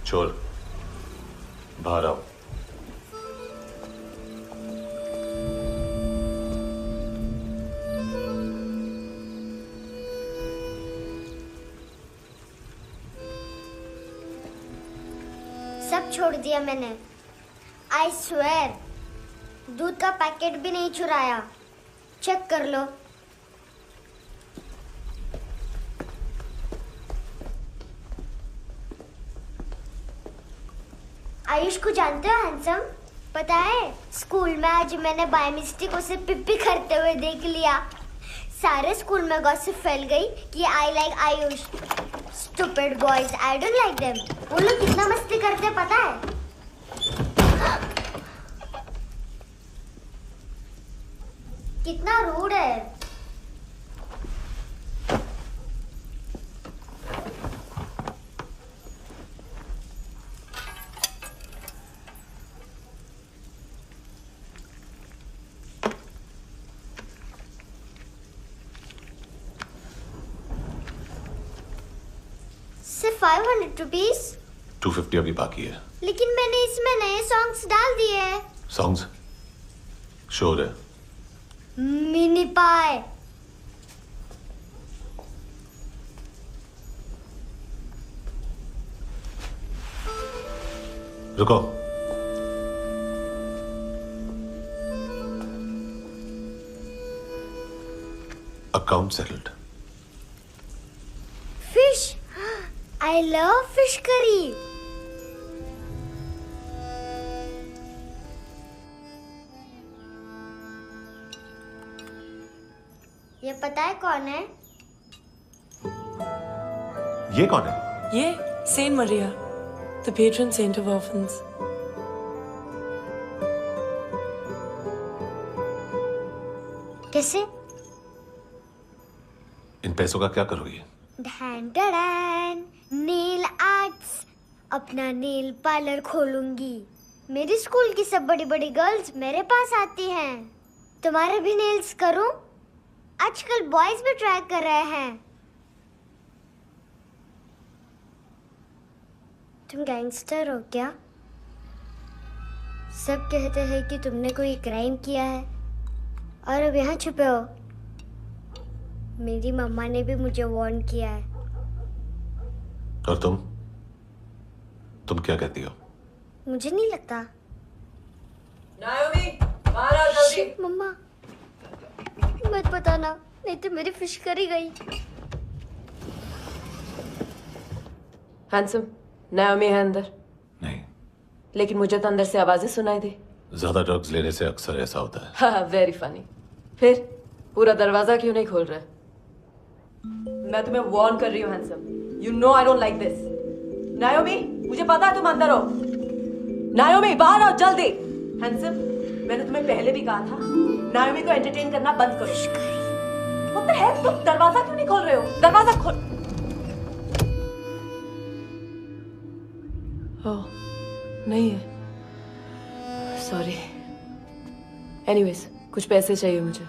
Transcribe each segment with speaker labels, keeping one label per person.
Speaker 1: चोर, बाहर आओ।
Speaker 2: सब छोड़ दिया मैंने। आई स्वेयर, दूध का पैकेट भी नहीं चुराया। चेक कर लो। आयुष को जानते हो हैंडसम? पता है स्कूल में आज मैंने बाय मिस्टेक उसे पिप्पी करते हुए देख लिया। सारे स्कूल में गॉसिप फैल गई कि I like Ayush. Stupid boys, I don't like them. वो लोग कितना मस्ती करते हैं पता है? कितना रूड है। सिर्फ 500 रुपीज।
Speaker 1: 250 अभी बाकी है।
Speaker 2: लेकिन मैंने इसमें नए सॉन्ग्स डाल दिए हैं।
Speaker 1: सॉन्ग्स? शोर है।
Speaker 2: मिनी पाए।
Speaker 1: रुको। Account settled.
Speaker 2: Fish, I love fish curry. ये पता है कौन है?
Speaker 1: ये कौन है?
Speaker 3: ये saint Maria, the patron saint of orphans.
Speaker 2: कैसे?
Speaker 1: इन पैसों का क्या करोगी?
Speaker 2: ढैन ढैन, नेल आर्ट्स। अपना नेल पार्लर खोलूंगी। मेरी स्कूल की सब बड़ी बड़ी गर्ल्स मेरे पास आती हैं। तुम्हारे भी नेल्स करूं? आजकल बॉयज भी ट्राई कर रहे हैं। तुम गैंगस्टर हो क्या? सब कहते हैं कि तुमने कोई क्राइम किया है और अब यहाँ छुपे हो। मेरी मम्मा ने भी मुझे वार्न किया है।
Speaker 1: और तुम क्या कहती हो?
Speaker 2: मुझे नहीं लगता।
Speaker 3: नायोमी, बाहर आओ जल्दी।
Speaker 2: शिट, मम्मा मत बताना, नहीं तो मेरी फिश करी गई।
Speaker 3: हैंडसम, नायोमी है अंदर।
Speaker 1: नहीं।
Speaker 3: लेकिन मुझे तो अंदर से आवाजें सुनाई दी।
Speaker 1: ज्यादा ड्रग्स लेने से अक्सर ऐसा होता है।
Speaker 3: हाँ, वेरी फनी। फिर पूरा दरवाजा क्यों नहीं खोल रहे? मैं तुम्हें वार्न कर रही हूँ handsome. You know I don't like this. नायोमी, मुझे पता है तुम अंदर हो। नायोमी, बाहर आओ जल्दी। हैंडसम, मैंने तुम्हें पहले भी कहा था नायोमी को एंटरटेन करना बंद करो। What the hell? तुम दरवाजा क्यों नहीं खोल रहे हो? दरवाजा खोल। ओह, नहीं है। सॉरी। एनीवेज, कुछ पैसे चाहिए मुझे।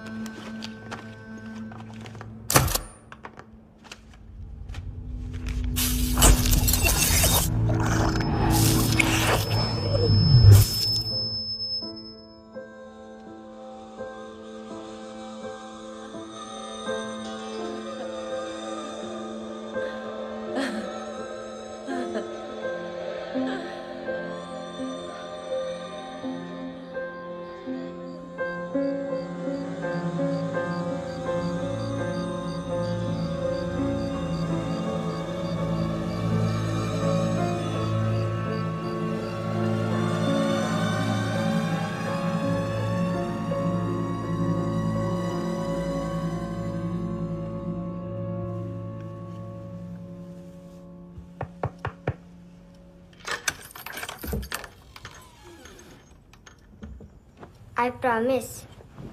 Speaker 2: आई प्रॉमिस,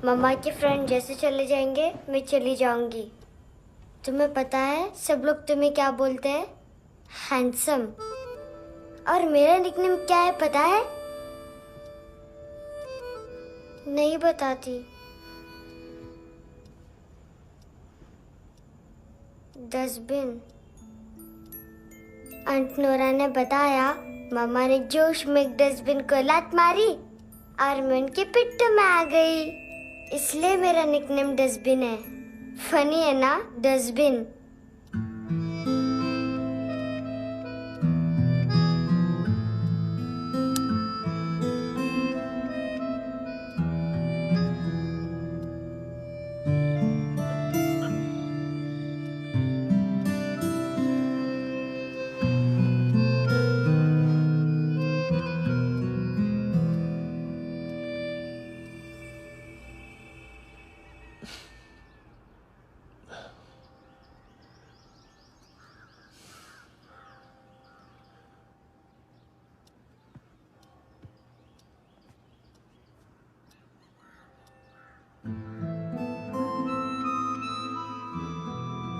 Speaker 2: मम्मा के फ्रेंड जैसे चले जाएंगे मैं चली जाऊंगी। तुम्हें पता है सब लोग तुम्हें क्या बोलते हैं? हैंडसम। और मेरा निकनेम क्या है पता है? नहीं बताती। डस्टबिन। आंट नोरा ने बताया मामा ने जोश में एक डस्टबिन को लात मारी और मैं उनके पिट्ठू में आ गई। इसलिए मेरा निकनेम डस्टबिन है। फनी है ना, डस्टबिन।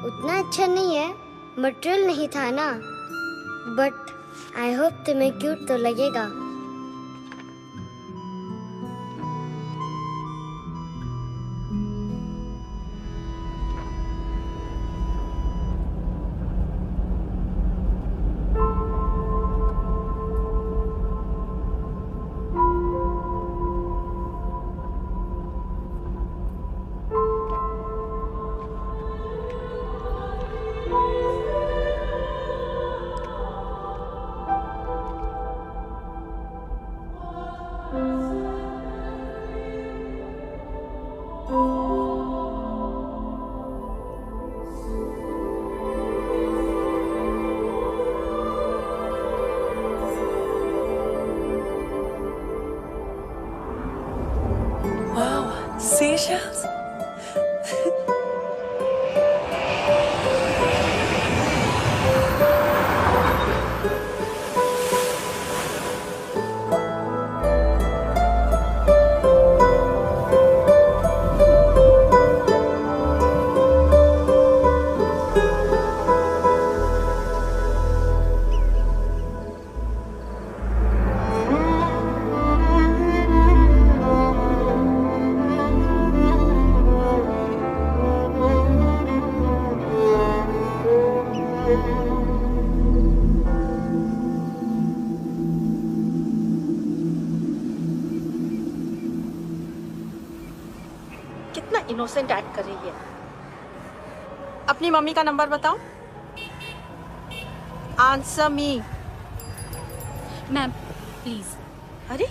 Speaker 2: उतना अच्छा नहीं है, मटेरियल नहीं था ना, बट आई होप तुम्हें क्यूट तो लगेगा।
Speaker 4: Wow, seashells.
Speaker 5: कितना इनोसेंट एक्ट कर रही है। अपनी मम्मी का नंबर बताओ। Answer me.
Speaker 6: Ma'am please.
Speaker 5: अरे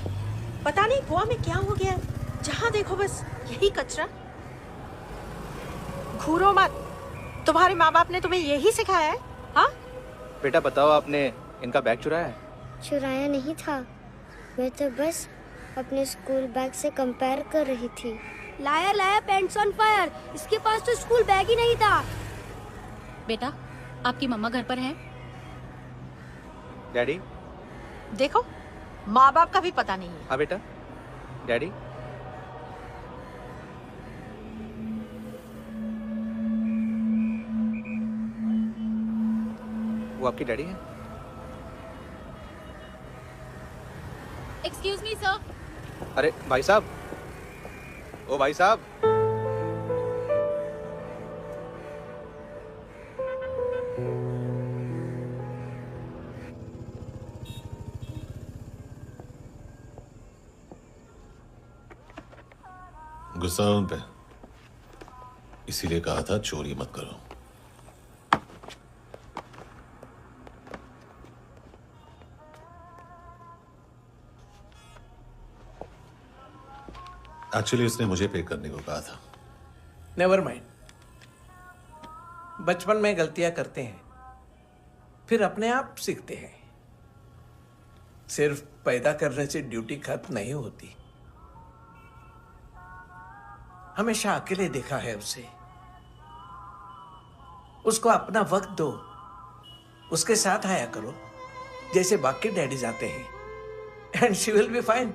Speaker 5: पता नहीं गोवा में क्या हो गया है, जहाँ देखो बस यही कचरा। घूरो मत, तुम्हारे माँ बाप ने तुम्हें यही सिखाया है? हाँ
Speaker 7: बेटा बताओ, आपने इनका बैग चुराया है?
Speaker 2: चुराया नहीं था, मैं तो बस अपने स्कूल बैग से कंपेयर कर रही थी।
Speaker 8: लाया लाया पैंट्स ऑन फायर, इसके पास तो स्कूल बैग ही नहीं था।
Speaker 6: बेटा आपकी मम्मा घर पर हैं?
Speaker 7: डैडी?
Speaker 5: देखो माँ बाप का भी पता नहीं है।
Speaker 7: हाँ बेटा। डैडी? वो आपकी डैडी है?
Speaker 6: Excuse me sir.
Speaker 7: अरे भाई साहब, ओ भाई साहब।
Speaker 1: गुस्सा है उन पे, इसीलिए कहा था चोरी मत करो। एक्चुअली उसने मुझे पे करने को कहा था।
Speaker 9: नेवर माइंड, बचपन में गलतियां करते हैं, फिर अपने आप सीखते हैं। सिर्फ पैदा करने से ड्यूटी खत्म नहीं होती। हमेशा अकेले देखा है उसे। उसको अपना वक्त दो, उसके साथ आया करो जैसे बाकी डैडीज आते हैं, and she will be fine.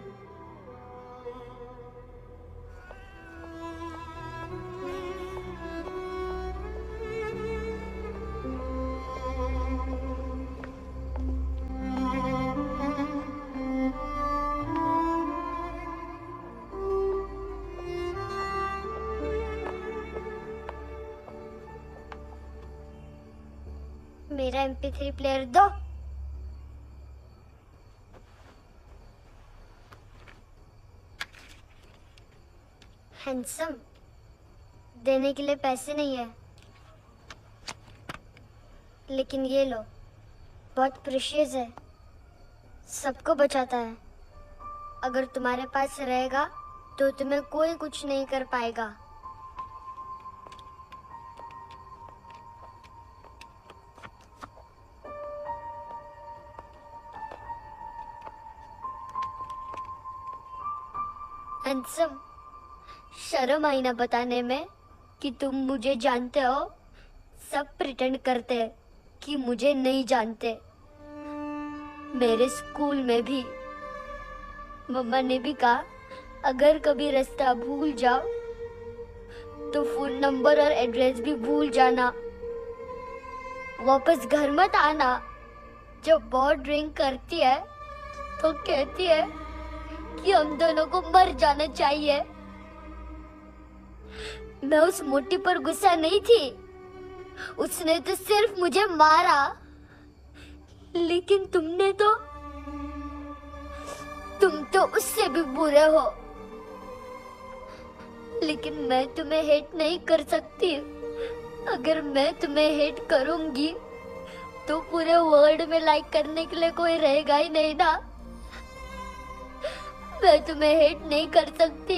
Speaker 2: मेरा MP3 प्लेयर दो। हैंडसम, देने के लिए पैसे नहीं है, लेकिन ये लो, बहुत प्रेशियस है, सबको बचाता है। अगर तुम्हारे पास रहेगा तो तुम्हें कोई कुछ नहीं कर पाएगा। हैंडसम, शर्म आई ना बताने में कि तुम मुझे जानते हो। सब प्रिटेंड करते हैं कि मुझे नहीं जानते। मेरे स्कूल में भी मम्मा ने भी कहा, अगर कभी रास्ता भूल जाओ तो फोन नंबर और एड्रेस भी भूल जाना, वापस घर मत आना। जब बहुत ड्रिंक करती है तो कहती है कि हम दोनों को मर जाना चाहिए। मैं उस मोटी पर गुस्सा नहीं थी, उसने तो सिर्फ मुझे मारा, लेकिन तुम तो उससे भी बुरे हो। लेकिन मैं तुम्हें हेट नहीं कर सकती। अगर मैं तुम्हें हेट करूंगी तो पूरे वर्ल्ड में लाइक करने के लिए कोई रहेगा ही नहीं ना। मैं तुम्हें हेट नहीं कर सकती।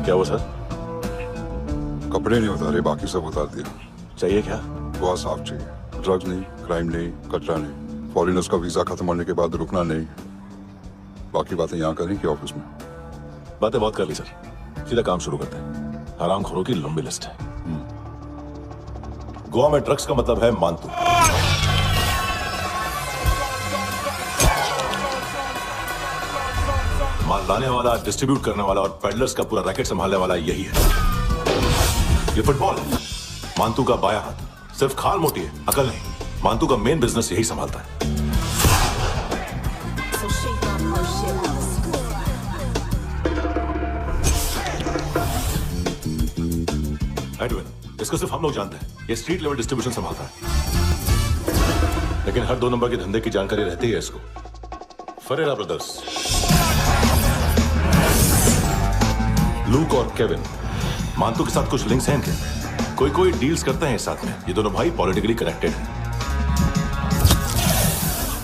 Speaker 1: क्या हुआ सर?
Speaker 10: कपड़े नहीं उतारे, बाकी सब उतार दिया।
Speaker 1: चाहिए क्या?
Speaker 10: बहुत साफ चाहिए। ड्रग्स नहीं, क्राइम नहीं, कचरा नहीं, फॉरेनर्स का वीजा खत्म होने के बाद रुकना नहीं। बाकी बातें यहाँ करें कि ऑफिस में?
Speaker 1: बातें बहुत कर ली सर, सीधा काम शुरू करते हैं। हरामखोरों की लंबी लिस्ट है। गोवा में ड्रग्स का मतलब है मानतू। माल लाने वाला, डिस्ट्रीब्यूट करने वाला और पेडलर्स का पूरा रैकेट संभालने वाला यही है। ये फुटबॉल है, मानतू का बाया हाथ। सिर्फ खाल मोटी है, अकल नहीं। मानतू का मेन बिजनेस यही संभालता है। एडविन, इसको सिर्फ हम लोग जानते हैं। ये स्ट्रीट लेवल डिस्ट्रीब्यूशन संभालता है, लेकिन हर 2 नंबर के धंधे की जानकारी रहती है इसको। फरेरा ब्रदर्स, लूक और केविन, मानतू के साथ कुछ लिंक्स हैं इनके। कोई डील्स करते हैं साथ में। ये दोनों भाई पॉलिटिकली कनेक्टेड हैं।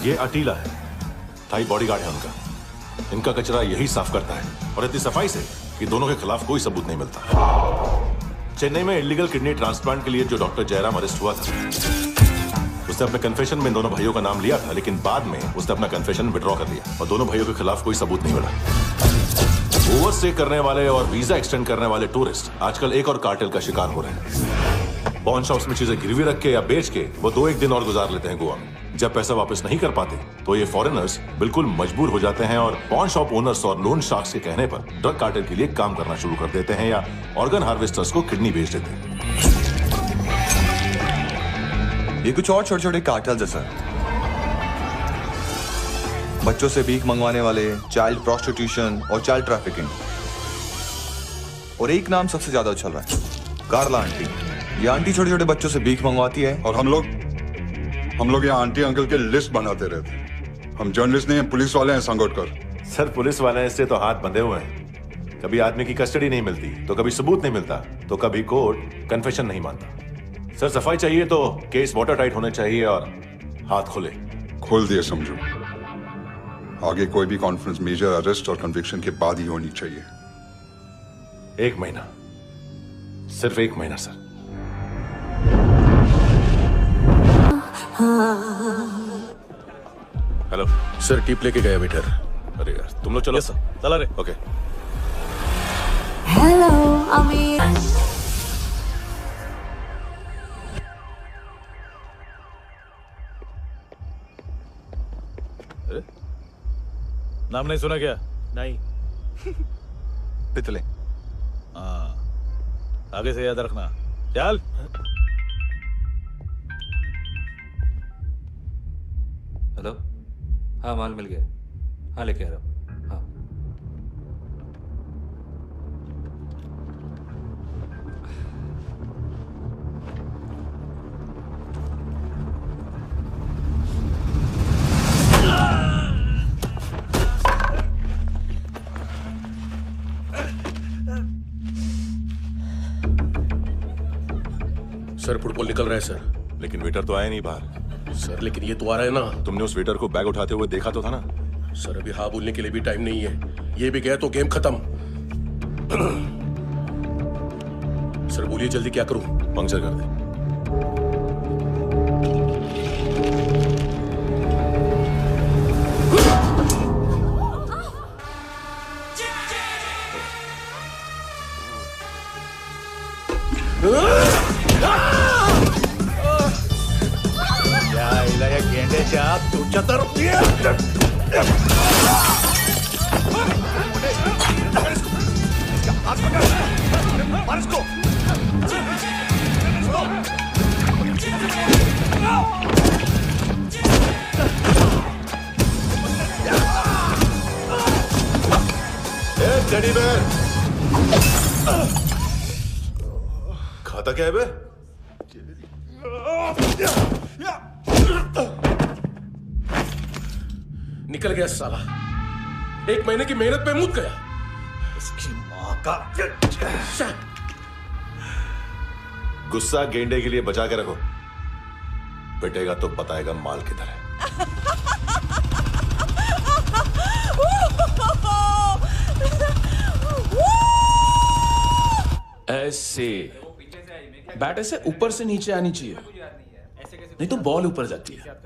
Speaker 1: ये अटीला है, थाई बॉडीगार्ड है उनका। इनका कचरा यही साफ करता है, और इतनी सफाई से कि दोनों के खिलाफ कोई सबूत नहीं मिलता। चेन्नई में इलीगल किडनी ट्रांसप्लांट के लिए जो डॉक्टर जयराम अरेस्ट हुआ था, उसने अपने कन्फेशन में दोनों भाइयों का नाम लिया था, लेकिन बाद में उसने अपना कन्फेशन विड्रॉ कर लिया और दोनों भाइयों के खिलाफ कोई सबूत नहीं मिला। ओवरस्टे करने वाले और वीजा एक्सटेंड करने वाले टूरिस्ट आजकल एक और कार्टेल का शिकार हो रहे हैं। पॉन शॉप्स में चीजें गिरवी रख के या बेच के वो 2-1 दिन और गुजार लेते हैं गोवा में। जब पैसा वापस नहीं कर पाते तो ये फॉरेनर्स बिल्कुल मजबूर हो जाते हैं और पॉन शॉप ओनर्स और लोन शार्क्स के कहने पर ड्रग कार्टेल के लिए काम करना शुरू कर देते हैं या ऑर्गन हार्वेस्टर्स को किडनी बेच देते हैं।
Speaker 11: ये कुछ और छोटे छोटे कार्टेल्स है सर। बच्चों से भीख मंगवाने वाले, चाइल्ड प्रोस्टिट्यूशन और चाइल्ड ट्रैफिकिंग। और एक नाम सबसे ज्यादा उछल रहा है, कार्ला आंटी। ये आंटी छोटे छोटे बच्चों से भीख मंगवाती है
Speaker 10: और हम लोग यहाँ आंटी अंकल के लिस्ट बनाते रहते हैं। हम जर्नलिस्ट नहीं हैं, पुलिस वाले हैं संगोटकर।
Speaker 1: सर पुलिस वाले इससे तो हाथ बंधे हुए हैं। कभी आदमी की कस्टडी नहीं मिलती तो कभी सबूत नहीं मिलता तो कभी कोर्ट कन्फेशन नहीं मानता। सर सफाई चाहिए तो केस वाटर टाइट होने चाहिए और हाथ खुले।
Speaker 10: खोल दिए समझो। आगे कोई भी कॉन्फ्रेंस मेजर अरेस्ट और कन्विक्शन के बाद ही होनी चाहिए।
Speaker 1: 1 महीना, सिर्फ 1 महीना सर। हेलो
Speaker 12: सर, टिप लेके गया वेटर।
Speaker 1: अरे यार तुम लोग चलो।
Speaker 12: सर चला रे।
Speaker 1: ओके।
Speaker 4: Hello, Amir.
Speaker 12: नाम नहीं सुना क्या?
Speaker 7: नहीं।
Speaker 11: पितले।
Speaker 12: हाँ, आगे से याद रखना। चल।
Speaker 7: हेलो, हाँ माल मिल गया। हाँ लेके आ रहा हूँ। हाँ
Speaker 12: सर फुटबॉल निकल रहा है सर।
Speaker 1: लेकिन वेटर तो आया नहीं बाहर।
Speaker 12: सर लेकिन ये तो आ रहा है ना।
Speaker 1: तुमने उस वेटर को बैग उठाते हुए देखा तो था ना?
Speaker 12: सर अभी हाँ बोलने के लिए भी टाइम नहीं है। ये भी गया तो गेम खत्म। सर बोलिए जल्दी क्या करूं?
Speaker 1: पंक्चर कर दे।
Speaker 12: तू चतर
Speaker 1: टेडी बेयर खाता क्या है बे?
Speaker 12: निकल गया साला। 1 महीने की मेहनत पे मुक गया। इसकी माँ का।
Speaker 1: गुस्सा गेंडे के लिए बचा के रखो, पिटेगा तो बताएगा माल किधर है।
Speaker 12: ऐसे बैट ऐसे ऊपर से नीचे आनी चाहिए, नहीं तो बॉल ऊपर जाती है।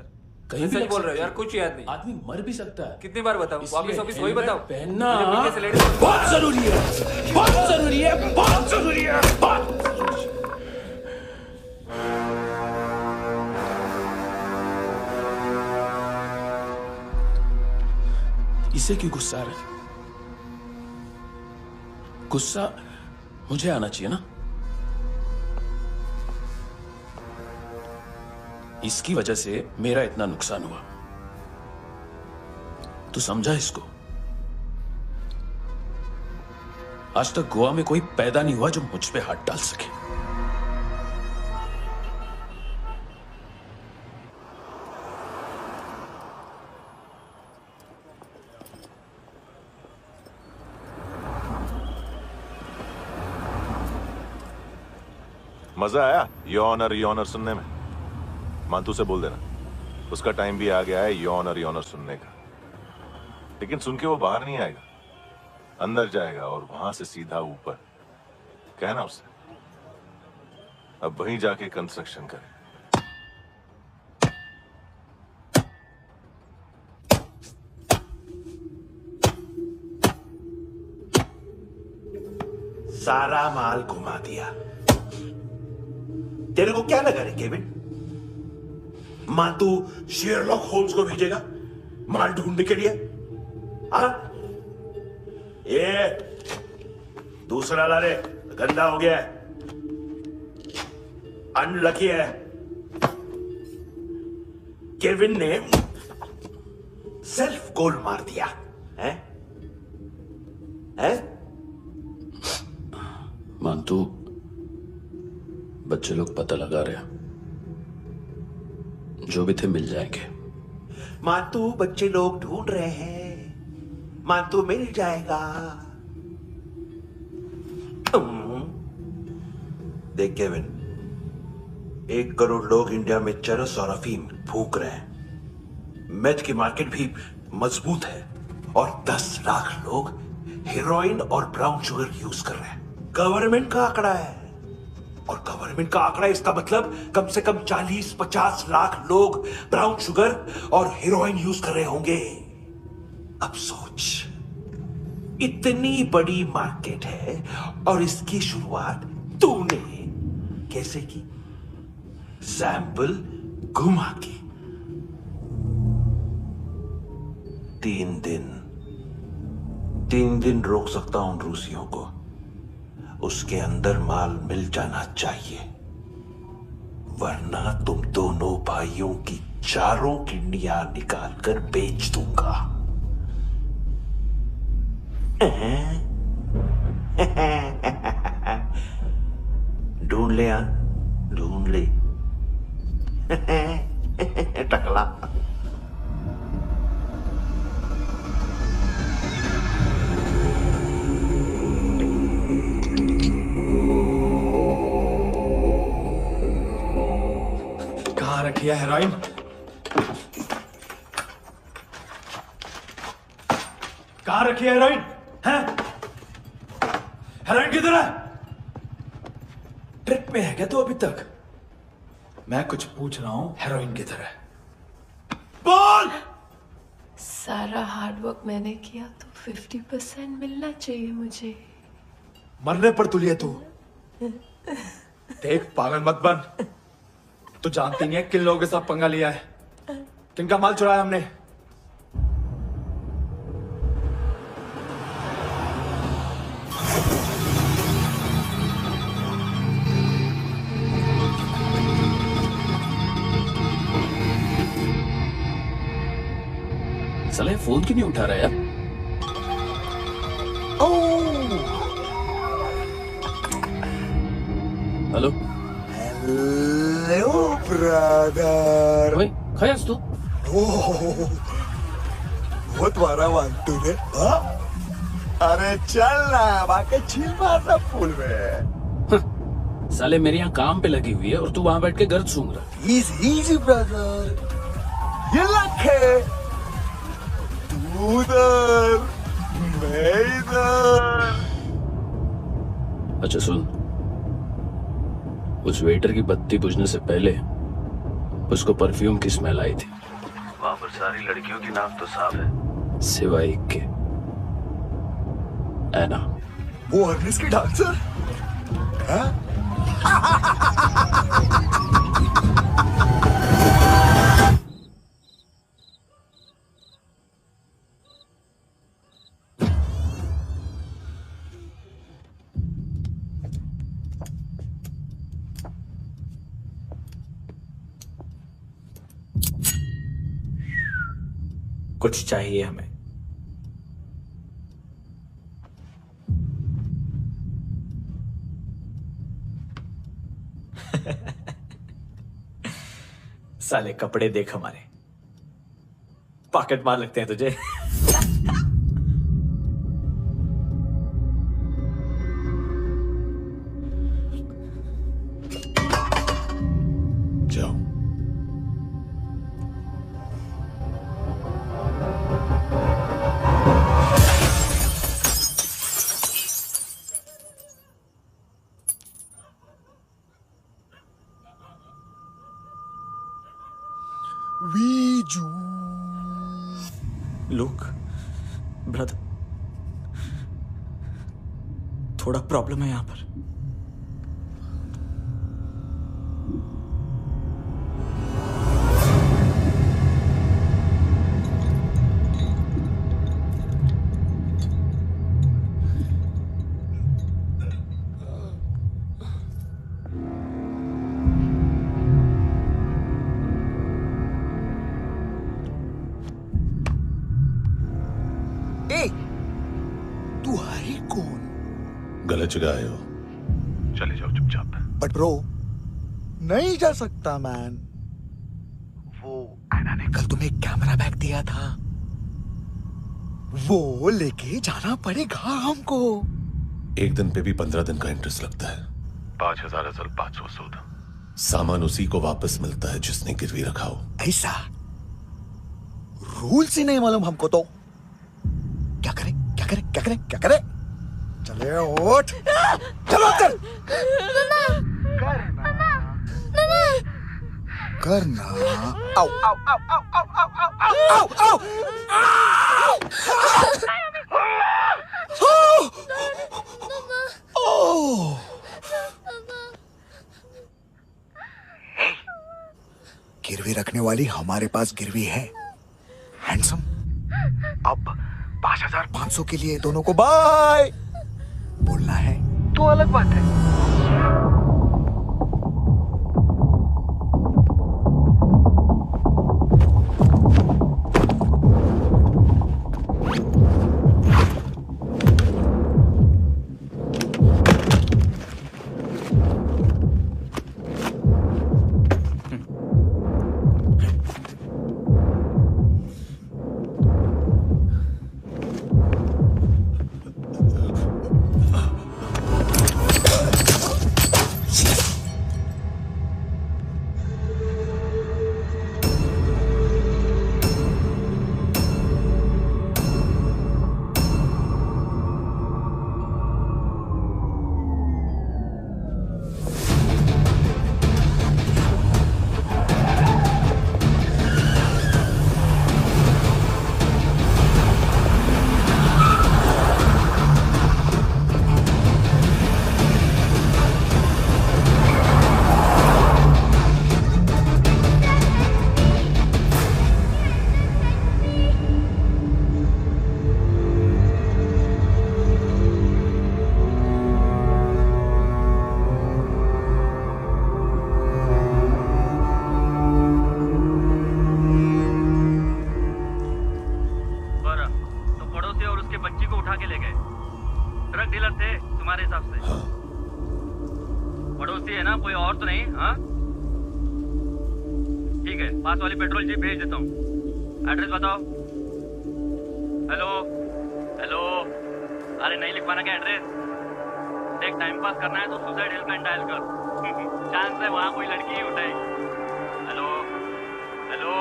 Speaker 12: कहीं भी
Speaker 7: बोल रहे हो यार, कुछ याद नहीं।
Speaker 12: आदमी मर भी सकता है।
Speaker 7: कितनी बार बताऊं? वापिस वापिस वही बताओ।
Speaker 12: पहनना बहुत जरूरी है, बहुत जरूरी है, बहुत जरूरी है, बहुत। इसे क्यों गुस्सा आ रहा है? गुस्सा मुझे आना चाहिए ना। इसकी वजह से मेरा इतना नुकसान हुआ। तू समझा इसको? आज तक गोवा में कोई पैदा नहीं हुआ जो मुझ पे हाथ डाल सके।
Speaker 1: मजा आया योर ऑनर सुनने में? मांतू से बोल देना उसका टाइम भी आ गया है योर ऑनर सुनने का। लेकिन सुन के वो बाहर नहीं आएगा, अंदर जाएगा और वहां से सीधा ऊपर। कहना उससे अब वहीं जाके कंस्ट्रक्शन करे।
Speaker 9: सारा माल घुमा दिया।
Speaker 13: तेरे को क्या लगा रे केविन? मां तू शेरलॉक होम्स को भेजेगा माल ढूंढने के लिए? हाँ? ये दूसरा ला रे, गंदा हो गया है, अनलकी है। केविन ने सेल्फ गोल मार दिया है?
Speaker 12: मानतू, बच्चे लोग पता लगा रहे हैं, जो भी थे मिल जाएंगे।
Speaker 13: मानतू, बच्चे लोग ढूंढ रहे हैं, मानतू मिल जाएगा। देख केविन, 1 करोड़ लोग इंडिया में चरस और अफीम फूक रहे हैं। मेथ की मार्केट भी मजबूत है और 10 लाख लोग हेरोइन और ब्राउन शुगर यूज कर रहे हैं। गवर्नमेंट का आंकड़ा है, और गवर्नमेंट का आंकड़ा, इसका मतलब कम से कम 40-50 लाख लोग ब्राउन शुगर और हेरोइन यूज कर रहे होंगे। अब सोच, इतनी बड़ी मार्केट है और इसकी शुरुआत तूने कैसे की? सैंपल घुमा के। 3 दिन रोक सकता हूं रूसियों को, उसके अंदर माल मिल जाना चाहिए, वरना तुम दोनों भाइयों की चारों किडनियां निकाल कर बेच दूंगा। ढूंढ ले, ढूंढ ले टकला।
Speaker 14: कहाँ रखी है हेरोइन? कहाँ रखी है हेरोइन? हैं? हेरोइन किधर है? ट्रिप में है क्या तू अभी तक? मैं कुछ पूछ रहा हूं, हेरोइन किधर है? बोल!
Speaker 4: सारा हार्डवर्क मैंने किया तो 50% मिलना चाहिए मुझे।
Speaker 14: मरने पर तुली है तू। देख, पागल मत बन। तू जानती नहीं है किन लोगों के साथ पंगा लिया है, किनका माल चुराया हमने।
Speaker 12: साले फोन क्यों नहीं उठा रहा यार? Hello
Speaker 15: hello brother.
Speaker 12: ओए, खयास तू?
Speaker 15: बहुत मारा मानतू ने। अरे चल ना, बाकी छील मारना फूल में।
Speaker 12: साले मेरे यहाँ काम पे लगी हुई है और तू वहां बैठ के गर्द सूंघ रहा।
Speaker 15: इजी ब्रदर, ये लक है। तू उधर, मैं इधर।
Speaker 12: अच्छा सुन, उस वेटर की बत्ती बुझने से पहले उसको परफ्यूम की स्मेल आई थी। वहां पर सारी लड़कियों की नाक तो साफ है, सिवाय एक के, ऐना।
Speaker 15: वो अर्निस की डांसर है?
Speaker 14: कुछ चाहिए हमें। साले कपड़े देख हमारे, पॉकेट मार लगते हैं तुझे।
Speaker 13: जाओ।
Speaker 15: वीजू।
Speaker 14: लुक ब्रदर, थोड़ा प्रॉब्लम है यहाँ पर।
Speaker 15: ये कौन?
Speaker 1: गलत जगह आए हो, चले जाओ चुपचाप।
Speaker 15: बट ब्रो, नहीं जा सकता मैन। वो एना ने कल तुम्हें एक कैमरा बैग दिया था, वो लेके जाना पड़ेगा हमको।
Speaker 1: एक दिन पे भी 15 दिन का इंटरेस्ट लगता है। 5,000 असल 500 सूद। सामान उसी को वापस मिलता है जिसने गिरवी रखा हो।
Speaker 15: ऐसा रूल्स ही नहीं मालूम हमको तो। क्या करें क्या करें क्या करें क्या करें? चले उठ, चलो चल। करना आओ आओ आओ आओ आओ आओ आओ आओ। गिरवी रखने वाली हमारे पास गिरवी है हैंडसम। अब 5,500 के लिए दोनों को बाय बोलना है तो अलग बात है।
Speaker 16: पास वाली पेट्रोल जीप भेज देता हूँ। एड्रेस बताओ। हेलो हेलो, अरे नहीं लिखवाना क्या एड्रेस? देख टाइम पास करना है तो सुसाइड हेल्पलाइन डायल कर। चांस है वहाँ कोई लड़की ही उठाए। Hello hello.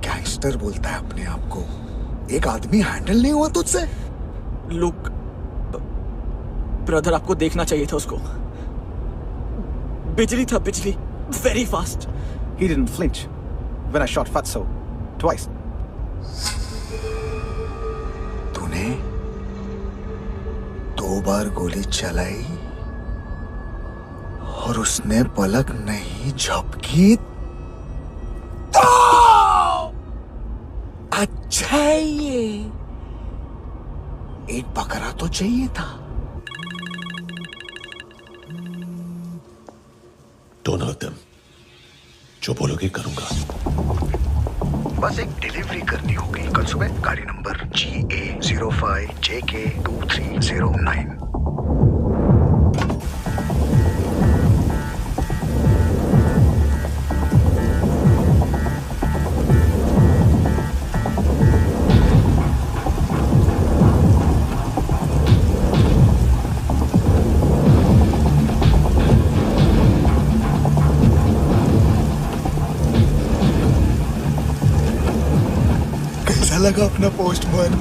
Speaker 15: गैंगस्टर बोलता है अपने आप को। एक आदमी हैंडल नहीं हुआ तुझसे?
Speaker 14: लुक ब्रदर, आपको देखना चाहिए था उसको। बिजली था, बिजली, very fast.
Speaker 17: He didn't flinch when I shot Fatso twice.
Speaker 15: तूने 2 बार गोली चलाई और उसने पलक नहीं झपकी तो अच्छा है ये। एक बकरा तो चाहिए था।
Speaker 1: Don't hurt them. जो बोलोगे करूंगा।
Speaker 15: बस एक डिलीवरी करनी होगी कल सुबह। गाड़ी नंबर GA05JK2309। लगा अपना पोस्टमैन।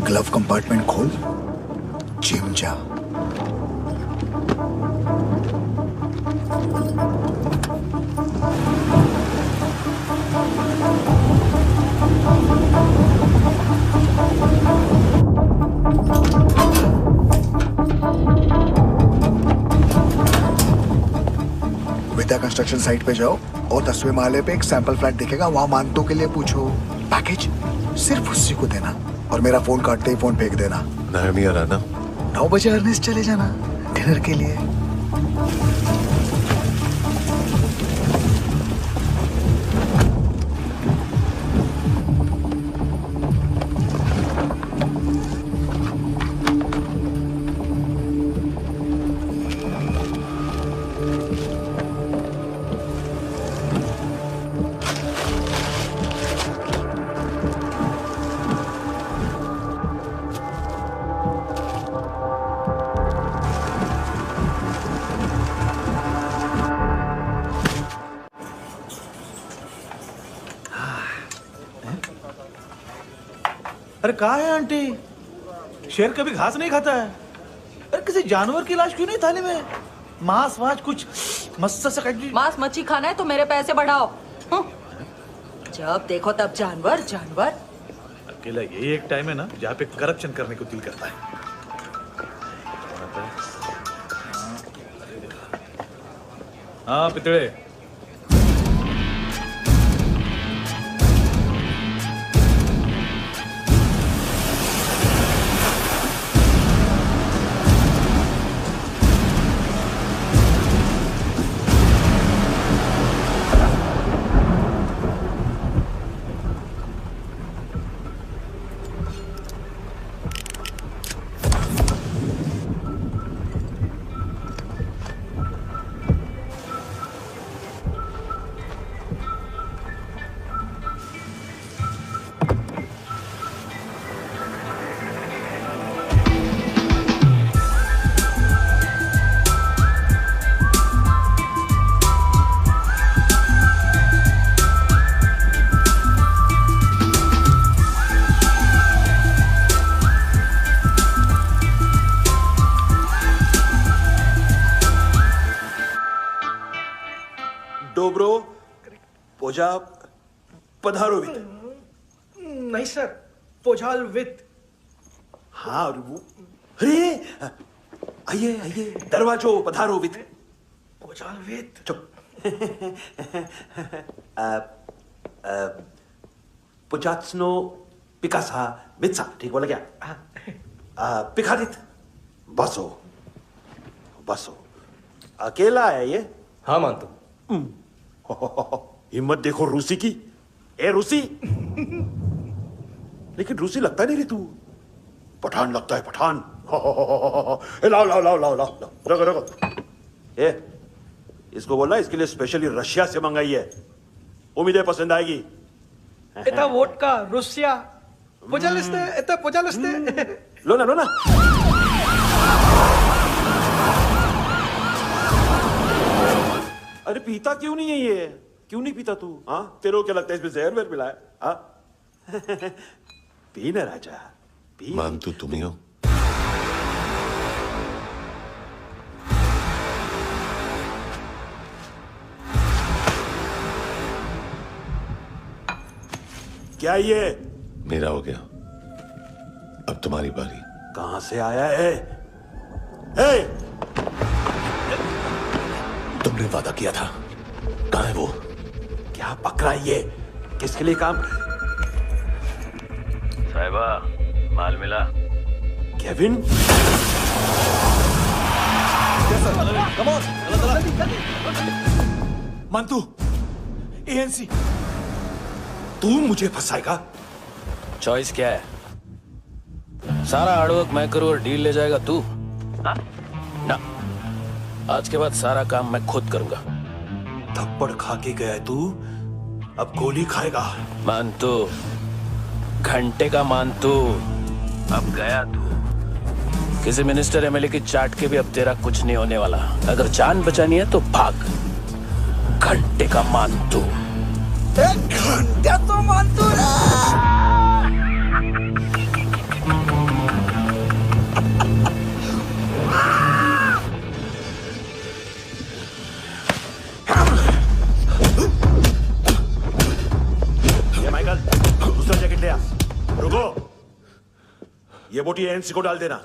Speaker 15: ग्लव कंपार्टमेंट खोल, जिम जा। कंस्ट्रक्शन साइट पे जाओ और 10वें माले पे एक सैंपल फ्लैट दिखेगा, वहां मानतो के लिए पूछो। पैकेज सिर्फ उसी को देना और मेरा फोन काटते ही फोन फेंक देना।
Speaker 1: नायोमी आ रहा ना?
Speaker 15: 9 बजे अर्नेस्ट चले जाना डिनर के लिए।
Speaker 14: अरे कहाँ है आंटी? शेर कभी घास नहीं खाता है। अरे किसी जानवर की लाश क्यों नहीं थाली में? मांस वास कुछ मस्त सा
Speaker 5: मांस मच्छी खाना है तो मेरे पैसे बढ़ाओ। जब देखो तब जानवर जानवर।
Speaker 14: अकेला यही एक टाइम है ना जहाँ पे करप्शन करने को दिल करता है। हाँ पितड़े।
Speaker 13: डोब्रो पोजा पधारोवित।
Speaker 14: नहीं सर, पोजाल वित।
Speaker 13: हाँ और वो अरे आइए आइए दरवाजो पधारोवित।
Speaker 14: पोजाल वित।
Speaker 13: चुप। पुजात्सनो पिकासा मित्सा, ठीक बोला क्या? पिकादित बसो बसो। अकेला है ये?
Speaker 18: हाँ मानतो।
Speaker 13: हिम्मत देखो रूसी की। ए रूसी। लेकिन रूसी लगता नहीं रे तू, पठान लगता है पठान। लाओ लाओ लाओ लाओ लाओ रखो रखो। ए इसको बोलना इसके लिए स्पेशली रशिया से मंगाई है, उम्मीद है पसंद आएगी।
Speaker 14: इतना वोडका रूसिया पोजालिस्ते इतना पोजालिस्ते।
Speaker 13: लो ना लो ना। अरे पीता क्यों नहीं है ये? क्यों नहीं पीता तू? हाँ तेरे को क्या लगता है इसमें जहर वहर मिला है? हाँ पी ना राजा पी।
Speaker 1: मान तू तुम ही हो।
Speaker 13: क्या ये?
Speaker 1: मेरा हो गया, अब तुम्हारी बारी।
Speaker 13: कहां से आया है? हे!
Speaker 1: तुमने वादा किया था, कहां है वो?
Speaker 13: क्या पकड़ा ये? किसके लिए काम?
Speaker 12: साहिबा माल मिला?
Speaker 13: केविन?
Speaker 14: मंतू एएनसी।
Speaker 13: तू मुझे फंसाएगा?
Speaker 12: चॉइस क्या है? सारा हार्डवर्क मैं करूं और डील ले जाएगा तू? ना, आज के बाद सारा काम मैं खुद करूंगा।
Speaker 13: थप्पड़ खा के गया तू, अब गोली खाएगा।
Speaker 12: मानतू, घंटे का मानतू, अब गया तू। किसी मिनिस्टर एमएलए की चाट के भी अब तेरा कुछ नहीं होने वाला। अगर जान बचानी है तो भाग। घंटे का मानतू।
Speaker 15: एक घंटे तो मानतू रे।
Speaker 13: माइकल, दूसरा जैकेट ले आ। रुको, ये बोटी एएनसी को डाल देना।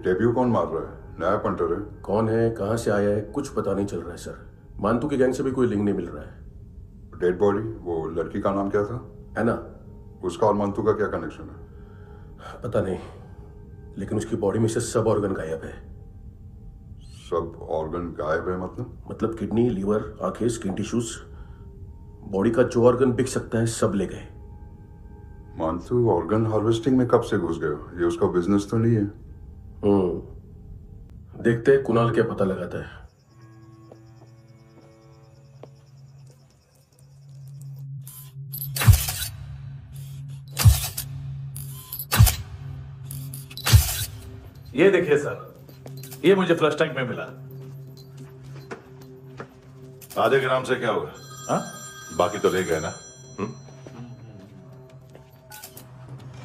Speaker 10: डेब्यू कौन मार रहा है? नया पंटर है।
Speaker 18: कौन है, कहाँ से आया है, कुछ पता नहीं चल रहा है सर। मानतू की गैंग से भी कोई लिंक नहीं मिल रहा है।
Speaker 10: डेड बॉडी, वो लड़की का नाम क्या था?
Speaker 18: है ना?
Speaker 10: उसका और मंतू का क्या कनेक्शन है?
Speaker 18: पता नहीं, लेकिन उसकी बॉडी में से सब ऑर्गन गायब है।
Speaker 10: सब ऑर्गन गायब है
Speaker 18: मतलब किडनी, लीवर, आंखें, स्किन टिश्यूज, बॉडी का जो ऑर्गन बिक सकता है सब ले गए।
Speaker 10: मंतू ऑर्गन हार्वेस्टिंग में कब से घुस गए? ये उसका बिजनेस तो नहीं है?
Speaker 18: देखते हैं कुणाल क्या पता लगाता है।
Speaker 14: ये देखिए सर, ये मुझे फ्लश टैंक में मिला।
Speaker 1: आधे ग्राम से क्या होगा?
Speaker 14: हाँ?
Speaker 1: बाकी तो ले गए ना?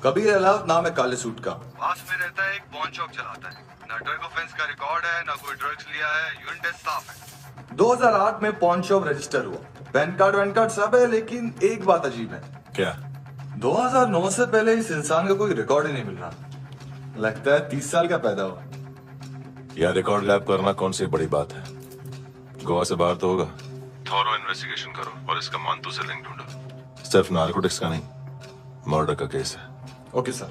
Speaker 11: कबीर अलाव नाम है काले सूट का। पास में रहता है, एक पॉन शॉप चलाता है। ना ड्रग ऑफेंस का रिकॉर्ड है, ना कोई ड्रग्स लिया है। यूरिन टेस्ट साफ है। 2008 में पॉन शॉप रजिस्टर हुआ। पैन कार्ड सब है, लेकिन एक बात अजीब है।
Speaker 1: क्या?
Speaker 11: 2009 से पहले इस इंसान का कोई रिकॉर्ड ही नहीं मिल रहा। लगता है 30 साल का पैदा हुआ।
Speaker 1: यह रिकॉर्ड लैब करना कौन सी बड़ी बात है? गोवा से बाहर तो होगा। थॉरो इन्वेस्टिगेशन करो और इसका मंतू से लिंक ढूंढो। सिर्फ नारकोटिक्स का नहीं, मर्डर का केस है।
Speaker 11: Okay sir.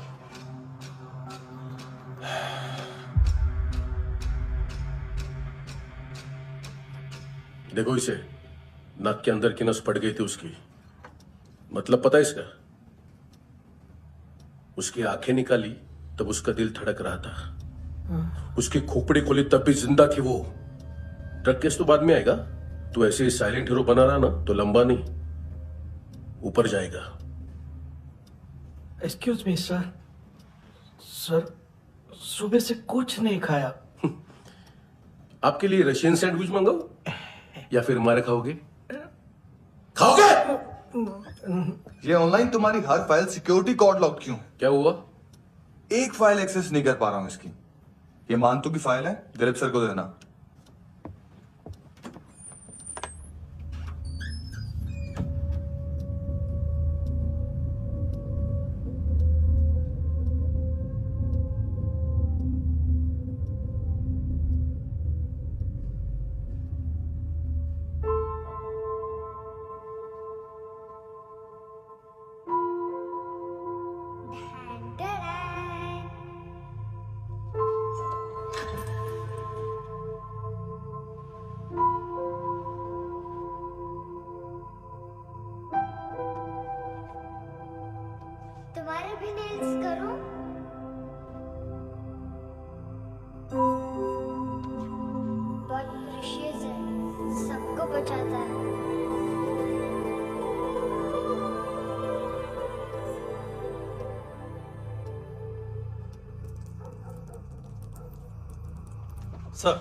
Speaker 18: देखो इसे, नाक के अंदर की नस फट गई थी उसकी। मतलब पता है इसका? उसकी आंखें निकाली तब उसका दिल धड़क रहा था। उसकी खोपड़ी खोली तब भी जिंदा थी वो। ड्रग केस तो बाद में आएगा। तू ऐसे ही साइलेंट हीरो बना रहा ना तो लंबा नहीं, ऊपर जाएगा।
Speaker 19: एक्सक्यूज मी सर, सुबह से कुछ नहीं खाया।
Speaker 18: आपके लिए रशियन सैंडविच मंगाओ या फिर हमारे खाओगे? खाओगे?
Speaker 11: ये ऑनलाइन तुम्हारी हर फाइल सिक्योरिटी कॉर्ड लॉक क्यों?
Speaker 18: क्या हुआ?
Speaker 11: एक फाइल एक्सेस नहीं कर पा रहा हूं इसकी। ये मानतू की फाइल है, दिलीप सर को देना।
Speaker 2: तुम्हारे भी नेल्स करो। बहुत प्रीशियस है, सबको बचाता है।
Speaker 14: सर,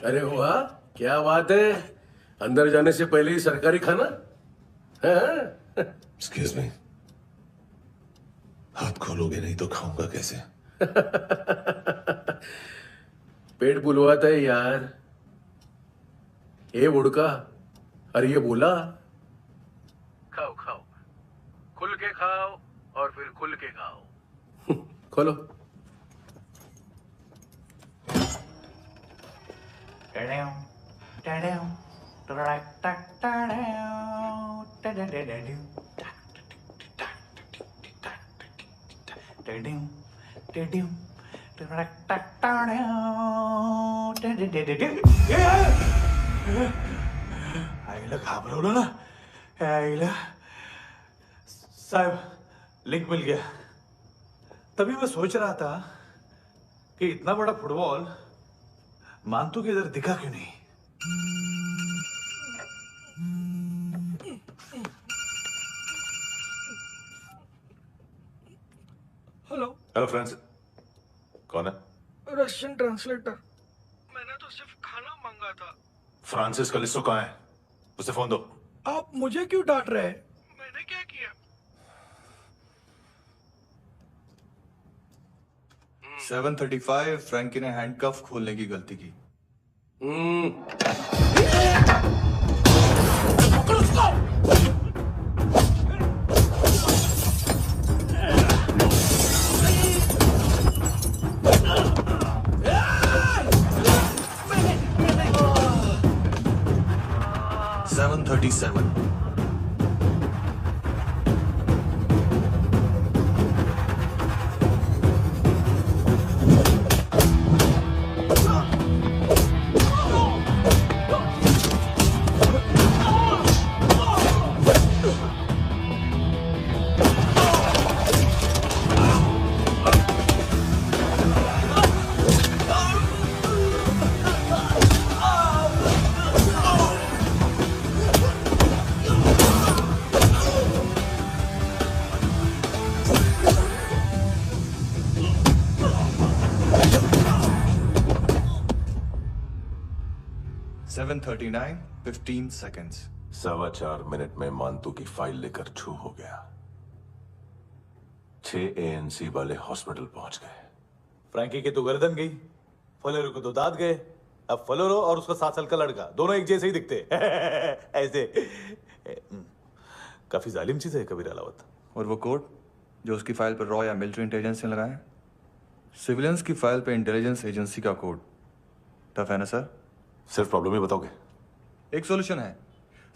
Speaker 18: अरे वाह, क्या बात है। अंदर जाने से पहले ही सरकारी खाना।
Speaker 1: एक्सक्यूज मी, हाथ खोलोगे नहीं तो खाऊंगा कैसे?
Speaker 18: पेट बुलवाता है यार। ये बुड़का, अरे ये बोला।
Speaker 14: खाओ खाओ, खुल के खाओ और फिर खुल के खाओ।
Speaker 18: खोलो।
Speaker 14: आईला घाबरवलं ना। आईला साहब, लिंक मिल गया। तभी मैं सोच रहा था कि इतना बड़ा फुटबॉल मानतू के इधर दिखा क्यों नहीं।
Speaker 19: हेलो।
Speaker 1: हेलो फ्रेंड्स, कौन है?
Speaker 19: Russian translator. मैंने तो सिर्फ खाना मांगा था।
Speaker 1: फ्रांसिस कलिस्टो कहाँ है? उसे फोन दो।
Speaker 19: आप मुझे क्यों डांट रहे हैं? मैंने क्या किया?
Speaker 11: 735 फ्रैंकी ने हैंडकफ खोलने की गलती की। 7:37. $7:39, 15 seconds.
Speaker 1: 4.25 मिनट में मानतू की फाइल लेकर छू हो गया। 6 ANC वाले हॉस्पिटल पहुंच गए।
Speaker 14: फ्रैंकी की तो गर्दन गई, फलोरो को तो दांत गए। अब फलोरो और उसका 7 साल का लड़का दोनों एक जैसे ही दिखते ऐसे। काफी जालिम चीज है कबीर अलावत।
Speaker 11: और वो कोड जो उसकी फाइल पर रॉ या मिलिट्री इंटेलिजेंस ने लगाया, सिविलियंस की फाइल पे इंटेलिजेंस एजेंसी का कोड। टफ है ना सर?
Speaker 1: सिर्फ प्रॉब्लम ही बताओगे?
Speaker 11: एक सॉल्यूशन है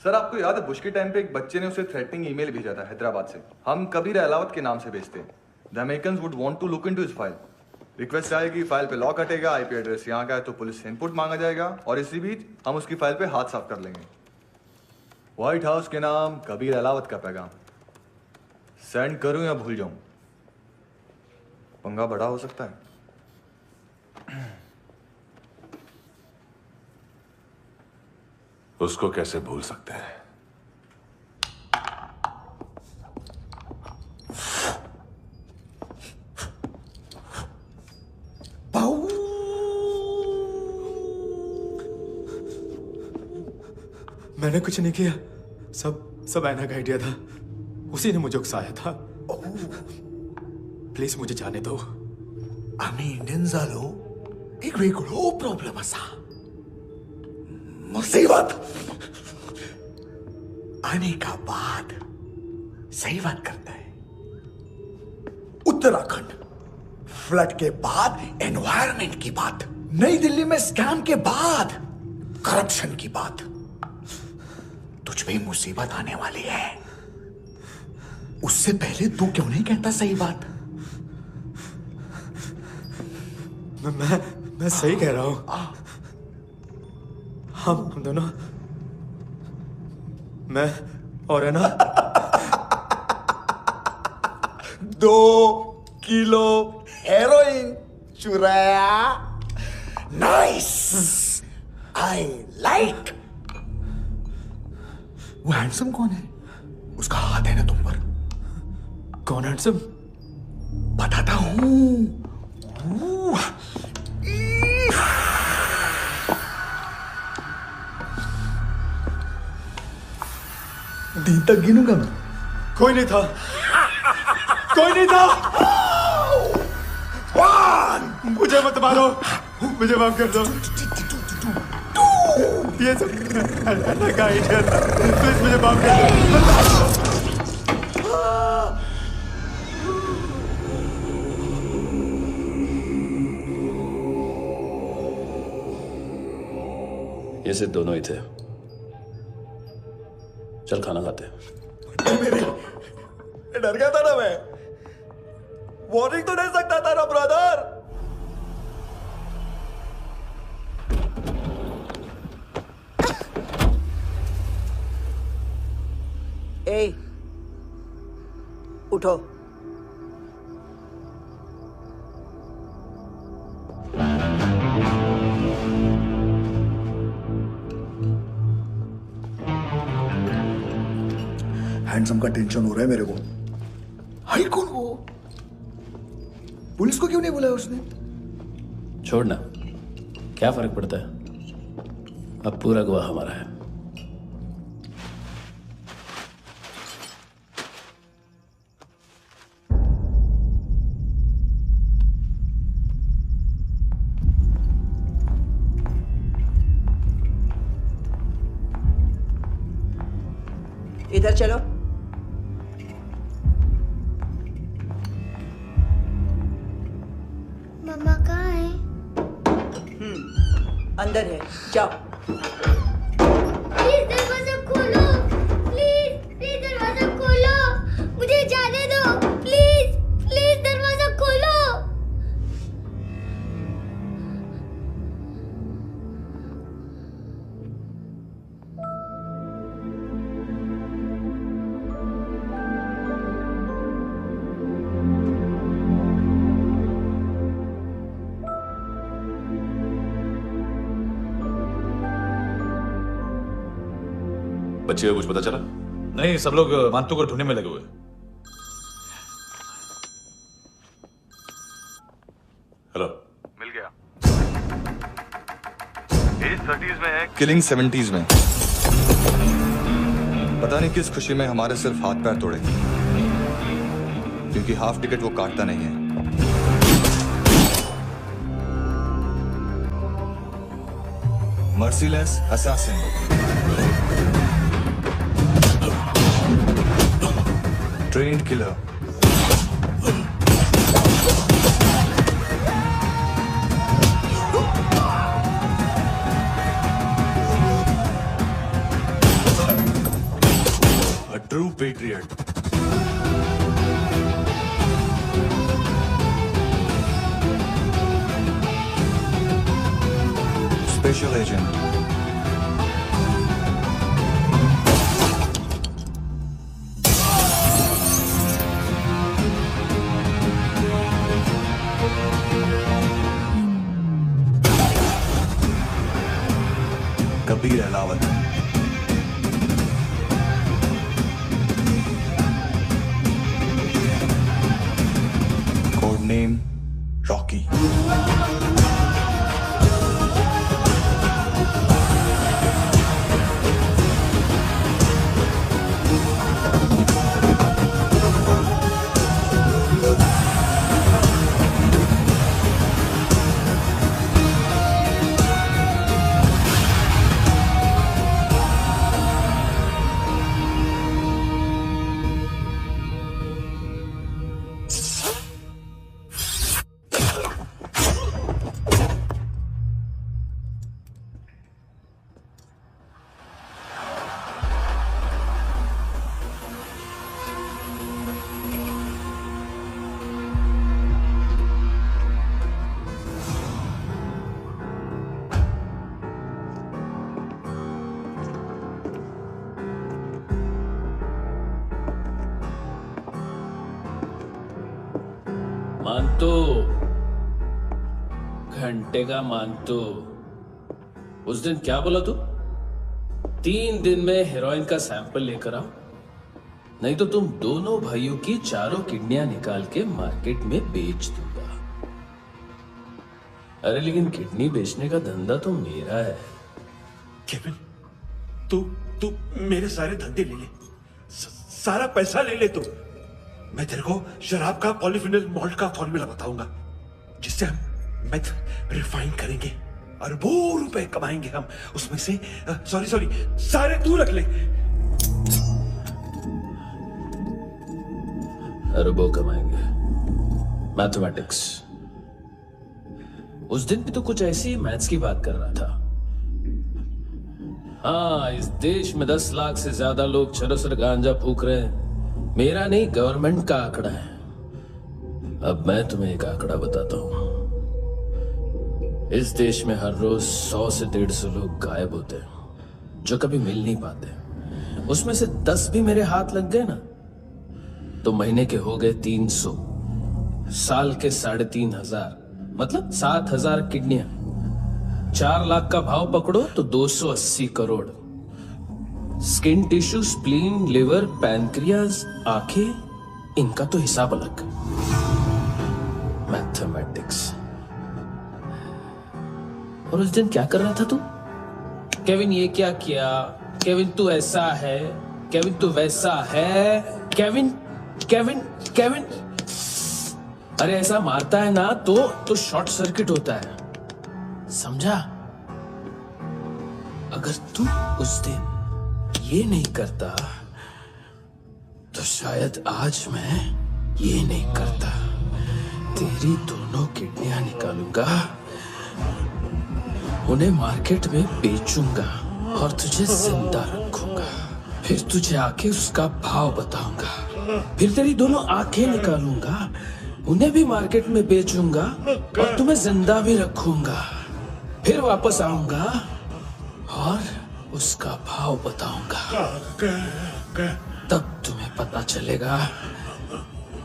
Speaker 11: सर। आपको याद है बुश के टाइम पे एक बच्चे ने उसे थ्रेटनिंग ईमेल भेजा था हैदराबाद से। हम कबीर अलावत के नाम से भेजते हैं। The Americans would want to look into his file. Request आएगी, फाइल पे लॉक हटेगा, आईपी एड्रेस यहाँ का है तो पुलिस से इनपुट मांगा जाएगा और इसी बीच हम उसकी फाइल पे हाथ साफ कर लेंगे। व्हाइट हाउस के नाम कबीर अलावत का पैगाम। सेंड करूं या भूल जाऊं? पंगा बड़ा हो सकता है।
Speaker 1: उसको कैसे भूल सकते हैं?
Speaker 20: मैंने कुछ नहीं किया, सब ऐना का आइडिया था। उसी ने मुझे उकसाया था। प्लीज मुझे जाने दो।
Speaker 15: आम्ही इंडियन झालो एक वेगळो प्रॉब्लेम असा, मुसीबत आने का बाद। सही बात करता है। उत्तराखंड फ्लड के बाद एनवायरनमेंट की बात, नई दिल्ली में स्कैम के बाद करप्शन की बात। तुझ पे मुसीबत आने वाली है, उससे पहले तू क्यों नहीं कहता सही बात?
Speaker 20: मैं सही कह रहा हूं। हम दोनों, मैं और है ना
Speaker 15: 2 किलो हेरोइन चुराया। Nice, I like. वो हैंडसम कौन है? उसका हाथ है ना तुम पर?
Speaker 20: कौन हैंडसम?
Speaker 15: बताता हूं। दिन तक गिनूंगा मैं।
Speaker 20: कोई नहीं था, कोई नहीं था। मुझे मत मारो, मुझे माफ कर दो। ये सब ऐना का आइडिया था। प्लीज मुझे माफ कर दो।
Speaker 12: ये सिर्फ दोनों ही थे। चल खाना खाते हैं।
Speaker 15: डर गया था ना मैं। वार्निंग तो दे सकता था ना ब्रदर।
Speaker 21: ए, उठो।
Speaker 15: हैंडसम का टेंशन हो रहा है मेरे को। हाई कौन वो? पुलिस को क्यों नहीं बुलाया उसने?
Speaker 12: छोड़ना, क्या फर्क पड़ता है? अब पूरा गवाह हमारा है।
Speaker 21: इधर चलो।
Speaker 2: मम्मा कहाँ है?
Speaker 21: अंदर है, जाओ।
Speaker 2: प्लीज दरवाजा खोल।
Speaker 1: बच्चे को कुछ पता चला?
Speaker 14: नहीं, सब लोग मानतू को ढूंढने में लगे हुए।
Speaker 1: हेलो।
Speaker 11: मिल गया। एज 30s में है,
Speaker 3: किलिंग 70s में। पता नहीं किस खुशी में हमारे सिर्फ हाथ पैर तोड़े, क्योंकि हाफ टिकट वो काटता नहीं है। Merciless assassin. Trained killer.
Speaker 13: A true patriot.
Speaker 3: Special agent. Kabir Alawat. Code name Rocky.
Speaker 12: मानतो, घंटे का मानतो, उस दिन क्या बोला तू? 3 दिन में हेरोइन का सैंपल लेकर आओ, नहीं तो तुम दोनों भाइयों की चारों किडनियां निकाल के मार्केट में बेच दूंगा। अरे लेकिन किडनी बेचने का धंधा तो मेरा है।
Speaker 13: केविन, तू मेरे सारे धंधे ले ले, सारा पैसा ले ले तू। मैं तेरे को शराब का पॉलीफिनल मॉल्ट का फॉर्मूला बताऊंगा, जिससे हम मेथ रिफाइन करेंगे, अरबों रुपए कमाएंगे हम उसमें से। सॉरी सारे तू रख ले।
Speaker 12: अरबों कमाएंगे, मैथमेटिक्स। उस दिन भी तो कुछ ऐसी मैथ्स की बात कर रहा था। हाँ, इस देश में 10 लाख से ज्यादा लोग चरस और गांजा फूक रहे हैं। मेरा नहीं, गवर्नमेंट का आंकड़ा है। अब मैं तुम्हें एक आंकड़ा बताता हूं। इस देश में हर रोज 100 से 150 लोग गायब होते हैं, जो कभी मिल नहीं पाते। उसमें से 10 भी मेरे हाथ लग गए ना, तो महीने के हो गए 300, साल के 3,500, मतलब 7,000 किडनियां। 4 लाख का भाव पकड़ो तो 280 crore. Skin tissue, spleen, liver, pancreas, आंखें, इनका तो हिसाब अलग। मैथमेटिक्स। और उस दिन क्या कर रहा था तू? केविन ये क्या किया, केविन तू ऐसा है, केविन तू वैसा है, केविन केविन केविन। अरे ऐसा मारता है ना तो शॉर्ट सर्किट होता है, समझा? अगर तू उस दिन ये नहीं करता तो शायद आज मैं ये नहीं करता। तेरी दोनों किडनियां निकालूंगा, उन्हें मार्केट में बेचूंगा और तुझे जिंदा रखूंगा। फिर तुझे आके उसका भाव बताऊंगा। फिर तेरी दोनों आंखें निकालूंगा, उन्हें भी मार्केट में बेचूंगा और तुम्हें जिंदा भी रखूंगा। फिर वापस आऊंगा और उसका भाव बताऊंगा। तब तुम्हें पता चलेगा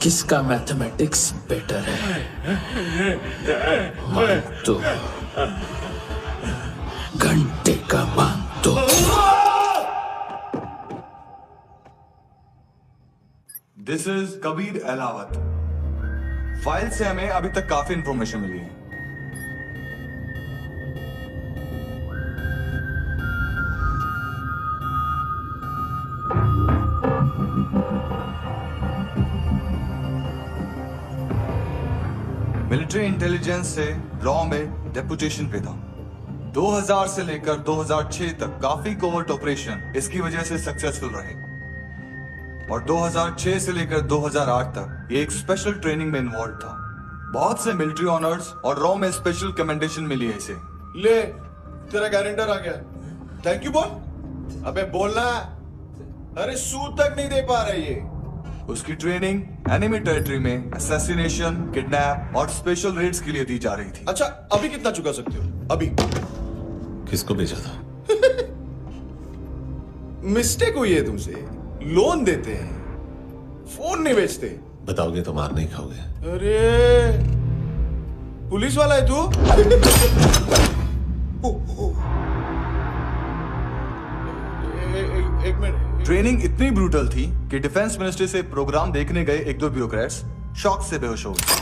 Speaker 12: किसका मैथमेटिक्स बेटर है। मानतो, घंटे का मानतो।
Speaker 11: This is Kabir Ahlawat. File से हमें अभी तक काफी इंफॉर्मेशन मिली है। मिलिट्री इंटेलिजेंस से रॉ में डेपुटेशन पे था। 2000 से लेकर 2006 तक काफी कोवर्ट ऑपरेशन इसकी वजह से सक्सेसफुल रहे और 2006 से लेकर 2008 तक ये एक स्पेशल ट्रेनिंग में इन्वॉल्व था। बहुत से मिलिट्री ऑनर्स और रॉ में स्पेशल कमेंडेशन मिली है इसे।
Speaker 18: ले तेरा गारंटर आ गया। थैंक यू बोल। अबे बोलना। अरे सूद तक नहीं दे पा रहा ये।
Speaker 11: उसकी ट्रेनिंग एनिमी टेरिटरी में असैसिनेशन, किडनैप और स्पेशल रेड्स के लिए दी जा रही थी।
Speaker 18: अच्छा अभी कितना चुका सकते हो? अभी
Speaker 1: किसको भेजा था?
Speaker 18: मिस्टेक हुई है तुमसे। लोन देते हैं, फोन नहीं बेचते।
Speaker 1: बताओगे तो मार नहीं खाओगे।
Speaker 18: अरे पुलिस वाला है तू? एक मिनट।
Speaker 11: ट्रेनिंग इतनी ब्रूटल थी कि डिफेंस मिनिस्ट्री से प्रोग्राम देखने गए एक दो ब्यूरोक्रेट्स शॉक से बेहोश हो गए।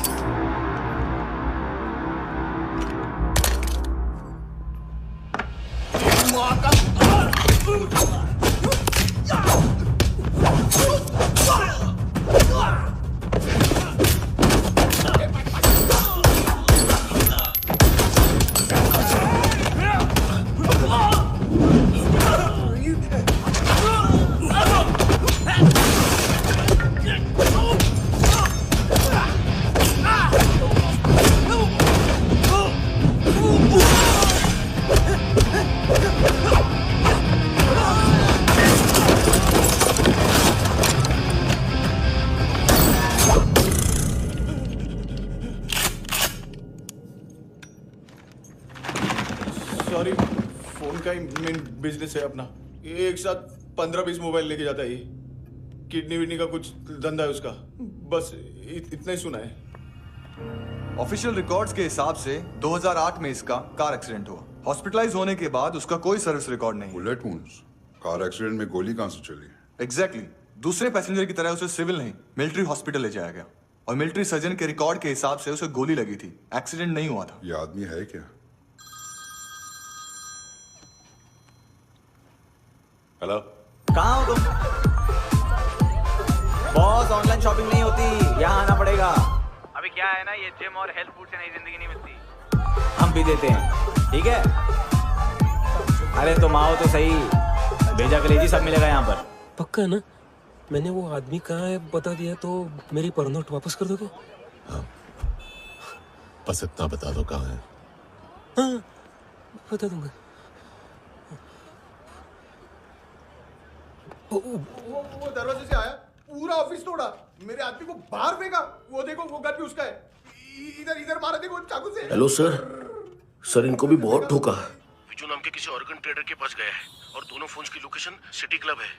Speaker 18: सॉरी, फोन का ही मेन बिजनेस है अपना। एक साथ 15-20 मोबाइल लेके जाता है ये। किडनी विडनी का कुछ धंधा है उसका। बस इतना ही सुना है। ऑफिशियल रिकॉर्ड्स के हिसाब से 2008 में इसका कार एक्सीडेंट हुआ। हॉस्पिटलाइज होने के बाद उसका कोई सर्विस रिकॉर्ड नहीं।
Speaker 10: Bullet wounds. कार एक्सीडेंट में गोली कहां से चली?
Speaker 11: एग्जैक्टली। दूसरे पैसेंजर की तरह उसे सिविल नहीं मिलिट्री हॉस्पिटल ले जाया गया और मिलिट्री सर्जन के रिकॉर्ड के हिसाब से उसे गोली लगी थी। एक्सीडेंट नहीं हुआ था।
Speaker 10: ये आदमी है क्या?
Speaker 1: हेलो,
Speaker 8: कहाँ हो तुम? बॉस, ऑनलाइन शॉपिंग नहीं होती, यहाँ आना पड़ेगा।
Speaker 16: अभी क्या है ना, ये जिम और हेल्थ फूड से नई जिंदगी नहीं मिलती।
Speaker 8: हम भी देते हैं, ठीक है? अरे तुम आओ तो सही, भेजा कलेजी सब मिलेगा यहाँ पर।
Speaker 22: पक्का ना? मैंने वो आदमी कहाँ है बता दिया तो मेरी पर नोट वापस कर दोगे?
Speaker 1: हाँ, बस इतना बता दो कहाँ है।
Speaker 22: हाँ, बता दूंगा।
Speaker 18: वो दरवाजे से आया, पूरा ऑफिस तोड़ा, मेरे आदमी को बाहर फेंका। वो देखो, वो गन भी उसका है। इधर मारा, देखो चाकू से।
Speaker 12: हेलो सर, सर इनको भी बहुत ठोका। विजू नाम के किसी ऑर्गन ट्रेडर के पास गया है और दोनों फोन्स की लोकेशन सिटी क्लब है।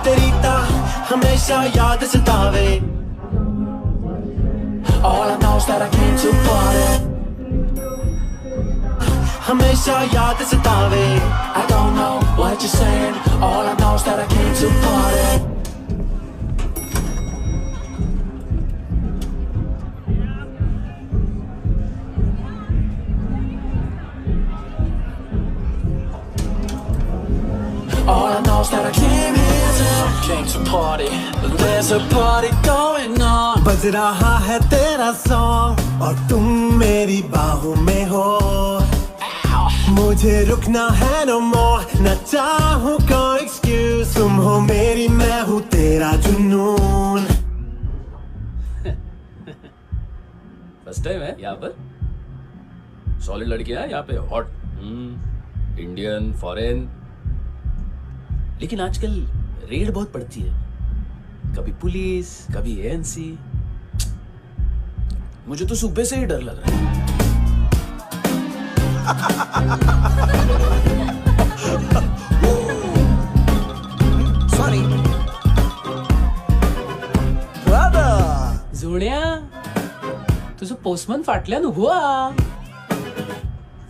Speaker 23: तेरी तो हमेशा याद सतावे। All I know is that I came to party। हमेशा याद सतावे। I don't know what you're saying। All I know is that I came to party। All I know is that I came to party। There's a party going on। बज रहा है तेरा song और तुम मेरी बाहों में हो। मुझे रुकना है no more, न चाहूँ कोई excuse। तुम हो मेरी, मैं हूँ तेरा जुनून।
Speaker 12: फर्स्ट टाइम है यहाँ पर। सॉलिड लड़कियां हैं यहाँ पे, हॉट इंडियन फॉरेन। लेकिन आजकल रेड बहुत पड़ती है, कभी पुलिस कभी एएनसी। मुझे तो सुबह से ही डर लग रहा है।
Speaker 8: Sorry brother.
Speaker 12: पोस्टमन फाटल्यान उबो आहा.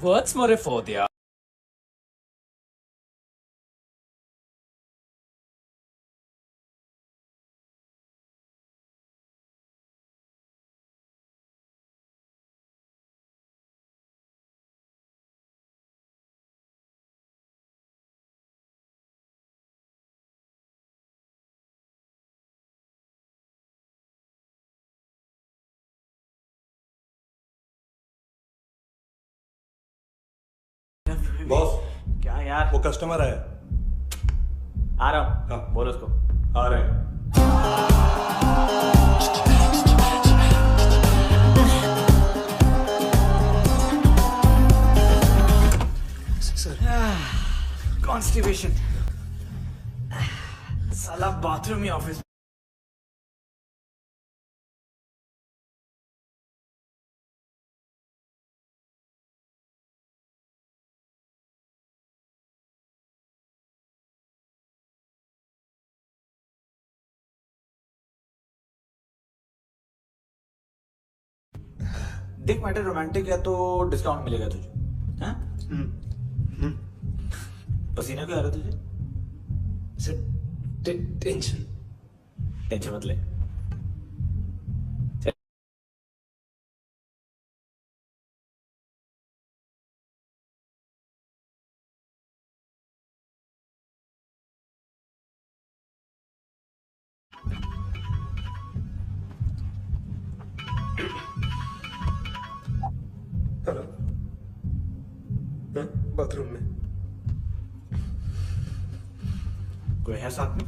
Speaker 12: वच मरे फोद्या.
Speaker 20: बॉस
Speaker 16: क्या यार?
Speaker 20: वो कस्टमर है.
Speaker 16: आ रहा हूँ.
Speaker 20: हाँ.
Speaker 16: बोलो उसको.
Speaker 20: आ रहे हैं.
Speaker 14: कॉन्स्टिपेशन. साला बाथरूम ही ऑफिस. देख मैटर रोमांटिक है तो डिस्काउंट मिलेगा तुझे. हाँ? पसीना क्यों आ रहा है तुझे? टेंशन मत ले.
Speaker 20: बाथरूम में
Speaker 14: कोई है साथ में?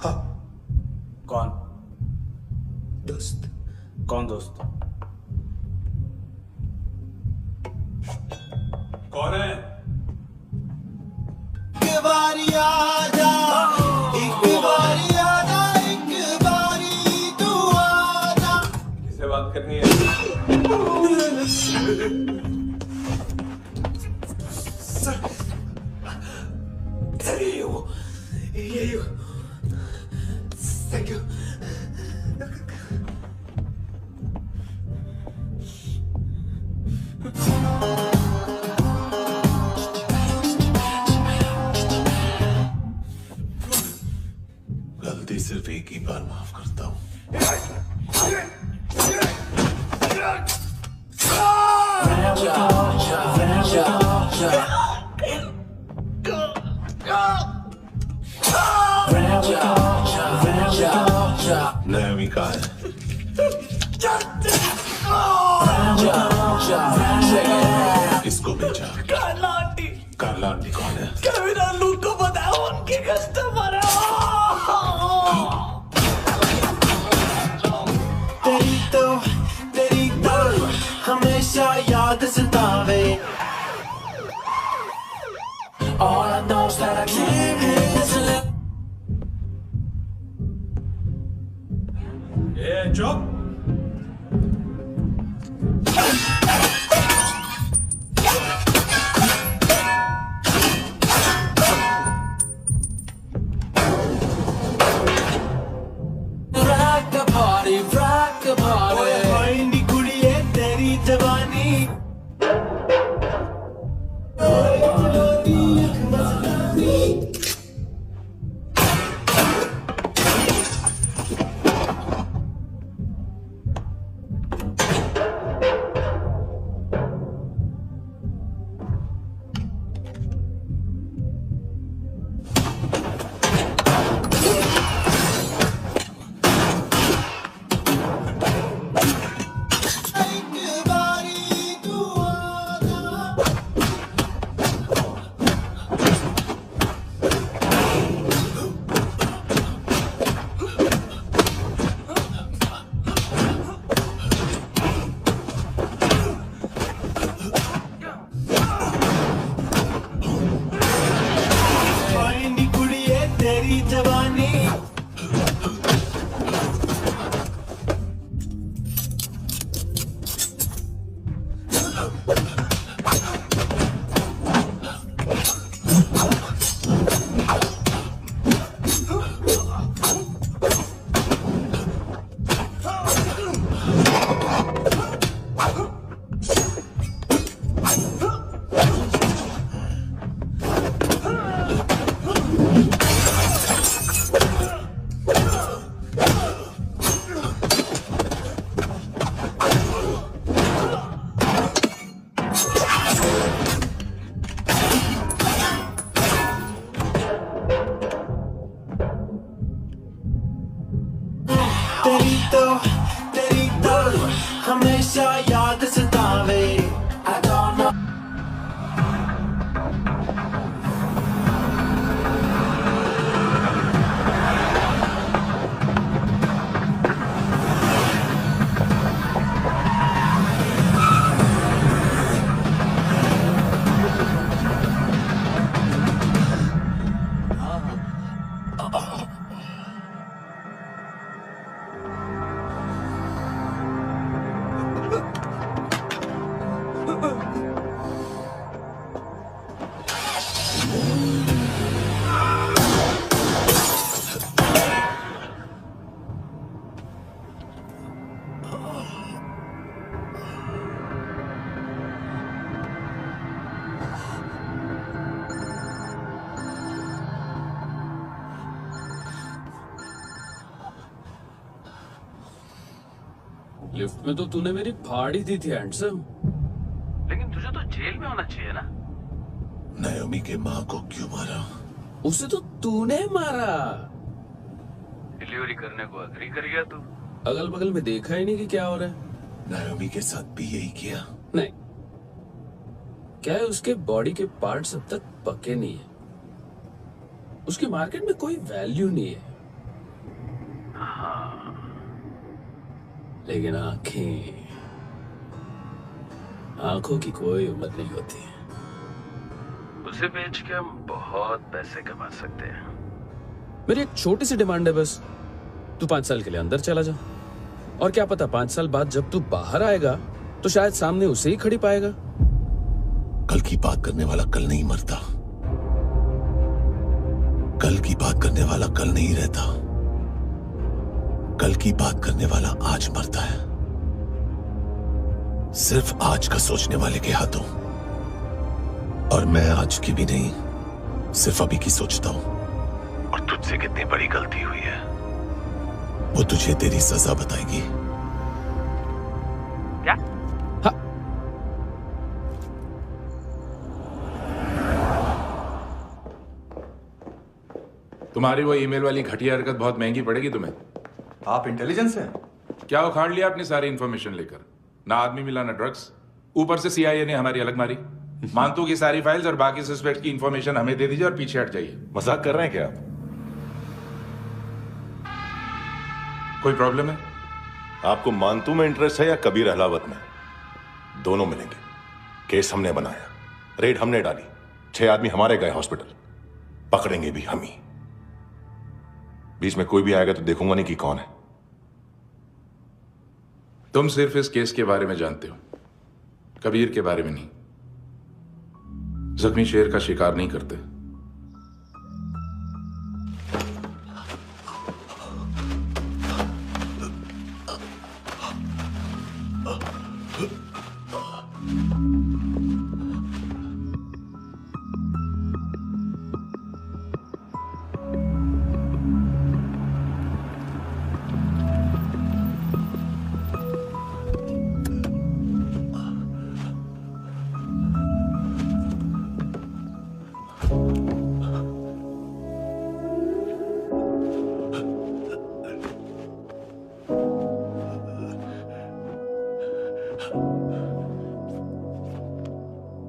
Speaker 20: हाँ.
Speaker 14: कौन?
Speaker 20: दोस्त.
Speaker 14: कौन दोस्त?
Speaker 20: कौन है?
Speaker 23: एक बारी आजा, एक बारी आजा, एक बारी तू आजा.
Speaker 20: किससे बात करनी है?
Speaker 23: ये थैंक यू.
Speaker 13: गलती सिर्फ एक ही बार माफ करता हूँ. नैमी का है. इसको बेचा. कार्ला आंटी कौन है?
Speaker 23: कविता लूट को बताओ उनके कस्टमर है. तेरी तो हमेशा याद सतावे. All I know is that I came here to live.
Speaker 20: चुप.
Speaker 23: Rock the party, rock the party. ओए भाई नी कुड़िए तेरी जवानी. तेरी तो हमेशा याद सतावे I don't know
Speaker 12: लिफ्ट में तो तूने मेरी फाड़ ही दी थी हैंडसम।
Speaker 16: लेकिन तुझे तो जेल में होना चाहिए ना।
Speaker 13: नायोमी के माँ को क्यों मारा?
Speaker 12: उसे तो तूने मारा।
Speaker 16: डिलीवरी करने को अग्री कर गया तू।
Speaker 12: अगल बगल में देखा ही नहीं कि क्या हो रहा है।
Speaker 13: नायोमी के साथ भी यही किया?
Speaker 12: नहीं, क्या है उसके बॉडी के पार्ट्स अब तक पके नहीं है। उसकी मार्केट में कोई वैल्यू नहीं है।
Speaker 16: हाँ,
Speaker 12: लेकिन आंखों की कोई उम्र नहीं होती।
Speaker 16: उसे बेच के हम बहुत पैसे कमा सकते हैं।
Speaker 12: मेरी एक छोटी सी डिमांड है बस, तू 5 साल के लिए अंदर चला जा, और क्या पता 5 साल बाद जब तू बाहर आएगा तो शायद सामने उसे ही खड़ी पाएगा।
Speaker 13: कल की बात करने वाला कल नहीं मरता, कल की बात करने वाला कल नहीं रहता, कल की बात करने वाला आज मरता है। सिर्फ आज का सोचने वाले के हाथों। और मैं आज की भी नहीं, सिर्फ अभी की सोचता हूं। और तुझसे कितनी बड़ी गलती हुई है वो तुझे तेरी सजा बताएगी।
Speaker 16: क्या?
Speaker 12: हाँ।
Speaker 6: तुम्हारी वो ईमेल वाली घटिया हरकत बहुत महंगी पड़ेगी तुम्हें।
Speaker 11: आप इंटेलिजेंस हैं?
Speaker 6: क्या उखाड़ लिया अपनी सारी इंफॉर्मेशन लेकर? ना आदमी मिला ना ड्रग्स, ऊपर से CIA ने हमारी अलग मारी। मानतू की सारी फाइल्स और बाकी सस्पेक्ट की इंफॉर्मेशन हमें दे दीजिए और पीछे हट जाइए।
Speaker 1: मजाक कर रहे हैं क्या?
Speaker 6: कोई प्रॉब्लम है?
Speaker 1: आपको मानतू में इंटरेस्ट है या कबीर अहलावत में? दोनों मिलेंगे। केस हमने बनाया, रेड हमने डाली, 6 आदमी हमारे गए हॉस्पिटल, पकड़ेंगे भी हम ही। बीच में कोई भी आएगा तो देखूंगा नहीं कि कौन है।
Speaker 6: तुम सिर्फ इस केस के बारे में जानते हो, कबीर के बारे में नहीं। जख्मी शेर का शिकार नहीं करते।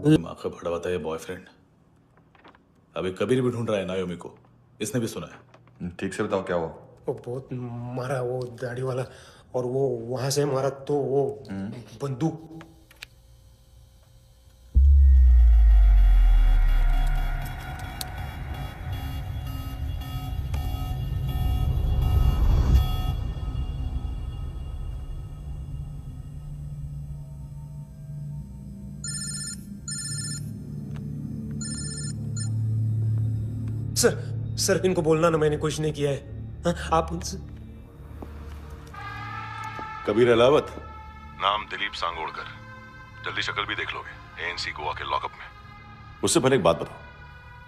Speaker 14: दिमाग का भड़ा हुआ ये बॉयफ्रेंड अभी कबीर भी ढूंढ रहा है नायोमी को, इसने भी सुना है।
Speaker 11: ठीक से बताओ क्या हुआ?
Speaker 22: वो बहुत मारा वो दाढ़ी वाला, और वो वहां से मारा तो वो बंदूक। सर इनको बोलना ना मैंने कुछ नहीं किया है। हाँ, आप उनसे।
Speaker 1: कबीर अहलावत, नाम दिलीप सांगोड़कर। जल्दी शक्ल भी देख लोगे ANC गोवा के लॉकअप में। उससे पहले एक बात बताओ,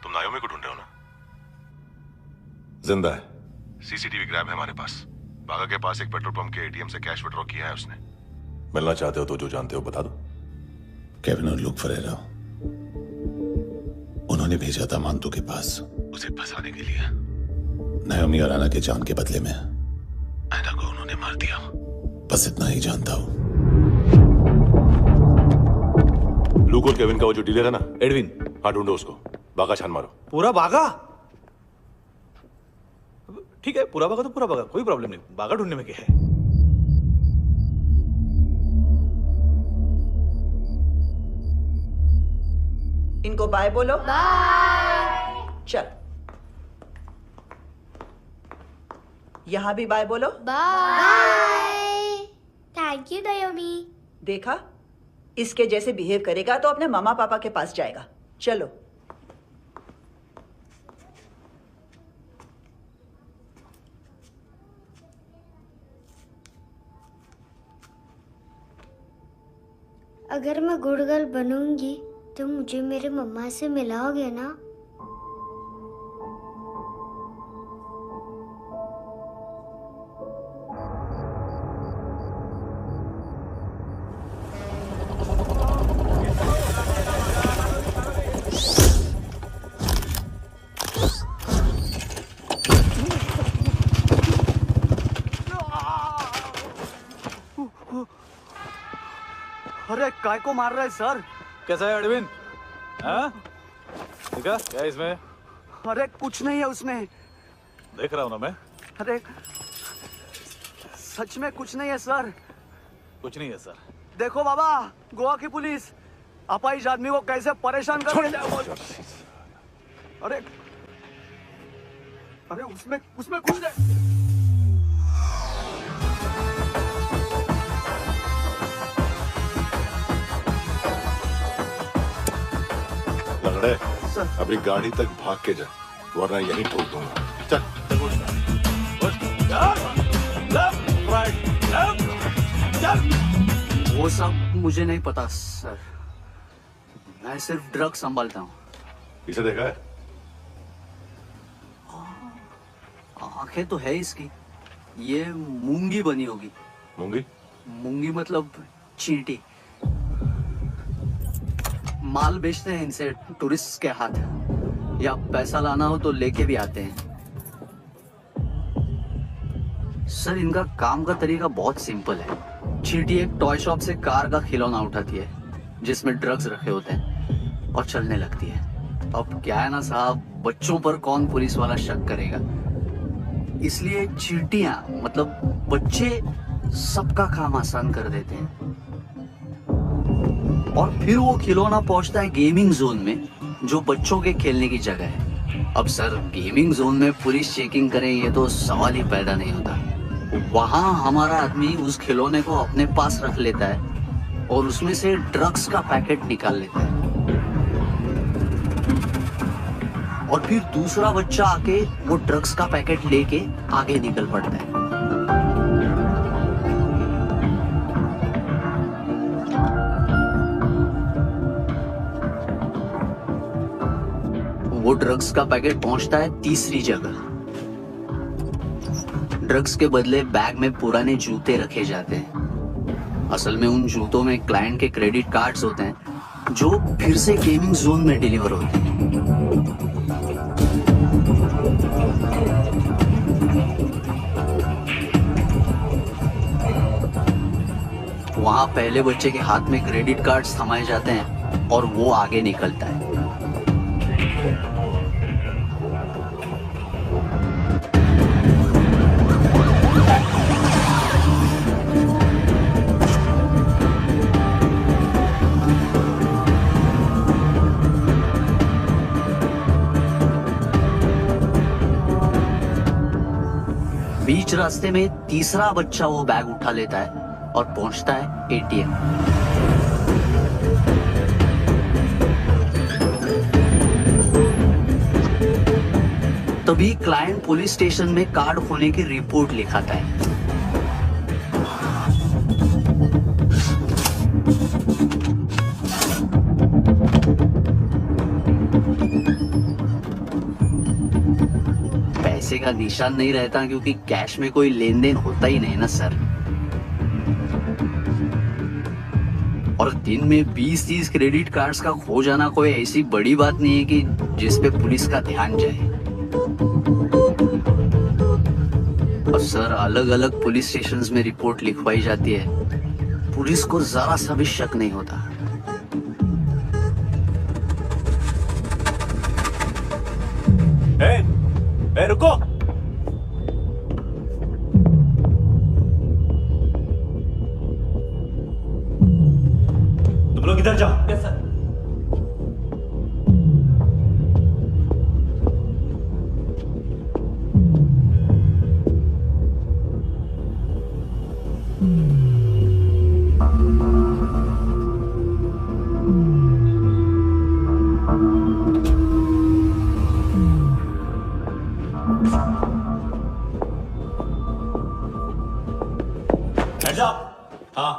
Speaker 1: तुम नायोमी को ढूंढ रहे हो ना? जिंदा है, CCTV ग्रैब है हमारे पास। बागा के पास एक पेट्रोल पंप के ATM से कैश विड्रॉ किया है उसने। मिलना चाहते हो तो जो जानते हो बता दो।
Speaker 13: केविन और लुक फरेरा, उन्होंने भेजा था मानतू के पास उसे फंसाने के लिए। नायोमी और आना के जान के बदले में ऐना को उन्होंने
Speaker 18: मार दिया, बस इतना ही जानता हूं।
Speaker 1: लूक और केविन का वो जो डीलर है ना,
Speaker 14: एडविन,
Speaker 1: हाँ ढूंढो उसको, बागा छान मारो।
Speaker 14: पूरा बागा? ठीक है, पूरा बागा तो पूरा बागा, कोई प्रॉब्लम नहीं। बागा ढूंढने में क्या है?
Speaker 21: इनको बाय बोलो।
Speaker 2: बाय।
Speaker 21: चल, यहां भी बाय बोलो।
Speaker 2: बाय। थैंक यू दयोमी।
Speaker 21: देखा, इसके जैसे बिहेव करेगा तो अपने मामा पापा के पास जाएगा। चलो।
Speaker 2: अगर मैं गुड गर्ल बनूंगी तो मुझे मेरे मम्मा से मिलाओगे ना?
Speaker 14: अरे काय को मार रहा है सर? कैसा है एडविन? हाँ? देखा क्या है इसमें?
Speaker 4: अरे कुछ नहीं है उसमें।
Speaker 14: देख रहा हूँ ना मैं।
Speaker 4: अरे सच में कुछ नहीं है सर।
Speaker 14: कुछ नहीं है सर।
Speaker 4: देखो बाबा, गोवा की पुलिस अपाहिज आदमी को कैसे परेशान कर रही है। अरे अरे उसमें कुछ नहीं।
Speaker 1: लंगड़े, अभी गाड़ी तक भाग के जा, वरना यहीं ठोक दूंगा। चल।
Speaker 4: वो सब मुझे नहीं पता सर, मैं सिर्फ ड्रग संभालता हूँ।
Speaker 1: इसे देखा है?
Speaker 4: आंखें तो है इसकी, ये मूंगी बनी होगी।
Speaker 1: मूंगी?
Speaker 4: मूंगी मतलब चींटी। माल बेचते हैं इनसे टूरिस्ट के हाथ, या पैसा लाना हो तो लेके भी आते हैं। सर इनका काम का तरीका बहुत सिंपल है। चींटी एक टॉय शॉप से कार का खिलौना उठाती है जिसमें ड्रग्स रखे होते हैं और चलने लगती है। अब क्या है ना साहब, बच्चों पर कौन पुलिस वाला शक करेगा, इसलिए चींटियां मतलब बच्चे सबका काम आसान कर देते हैं। और फिर वो खिलौना पहुंचता है गेमिंग जोन में, जो बच्चों के खेलने की जगह है। अब सर गेमिंग जोन में पुलिस चेकिंग करे ये तो सवाल ही पैदा नहीं होता। वहां हमारा आदमी उस खिलौने को अपने पास रख लेता है और उसमें से ड्रग्स का पैकेट निकाल लेता है, और फिर दूसरा बच्चा आके वो ड्रग्स का पैकेट लेके आगे निकल पड़ता है। वो ड्रग्स का पैकेट पहुंचता है तीसरी जगह। ड्रग्स के बदले बैग में पुराने जूते रखे जाते हैं। असल में उन जूतों में क्लाइंट के क्रेडिट कार्ड्स होते हैं जो फिर से गेमिंग जोन में डिलीवर होते हैं। वहां पहले बच्चे के हाथ में क्रेडिट कार्ड्स थमाए जाते हैं और वो आगे निकलता है। बीच रास्ते में तीसरा बच्चा वो बैग उठा लेता है और पहुंचता है एटीएम। तभी क्लाइंट पुलिस स्टेशन में कार्ड खोने की रिपोर्ट लिखाता है। पैसे का निशान नहीं रहता क्योंकि कैश में कोई लेन देन होता ही नहीं ना सर। और दिन में 20-30 क्रेडिट कार्ड्स का खो जाना कोई ऐसी बड़ी बात नहीं है कि जिस पे पुलिस का ध्यान जाए। और सर अलग अलग पुलिस स्टेशंस में रिपोर्ट लिखवाई जाती है, पुलिस को जरा सा भी शक नहीं होता।
Speaker 8: रुको। तुम लोग इधर जाओ। Yes sir. हाँ।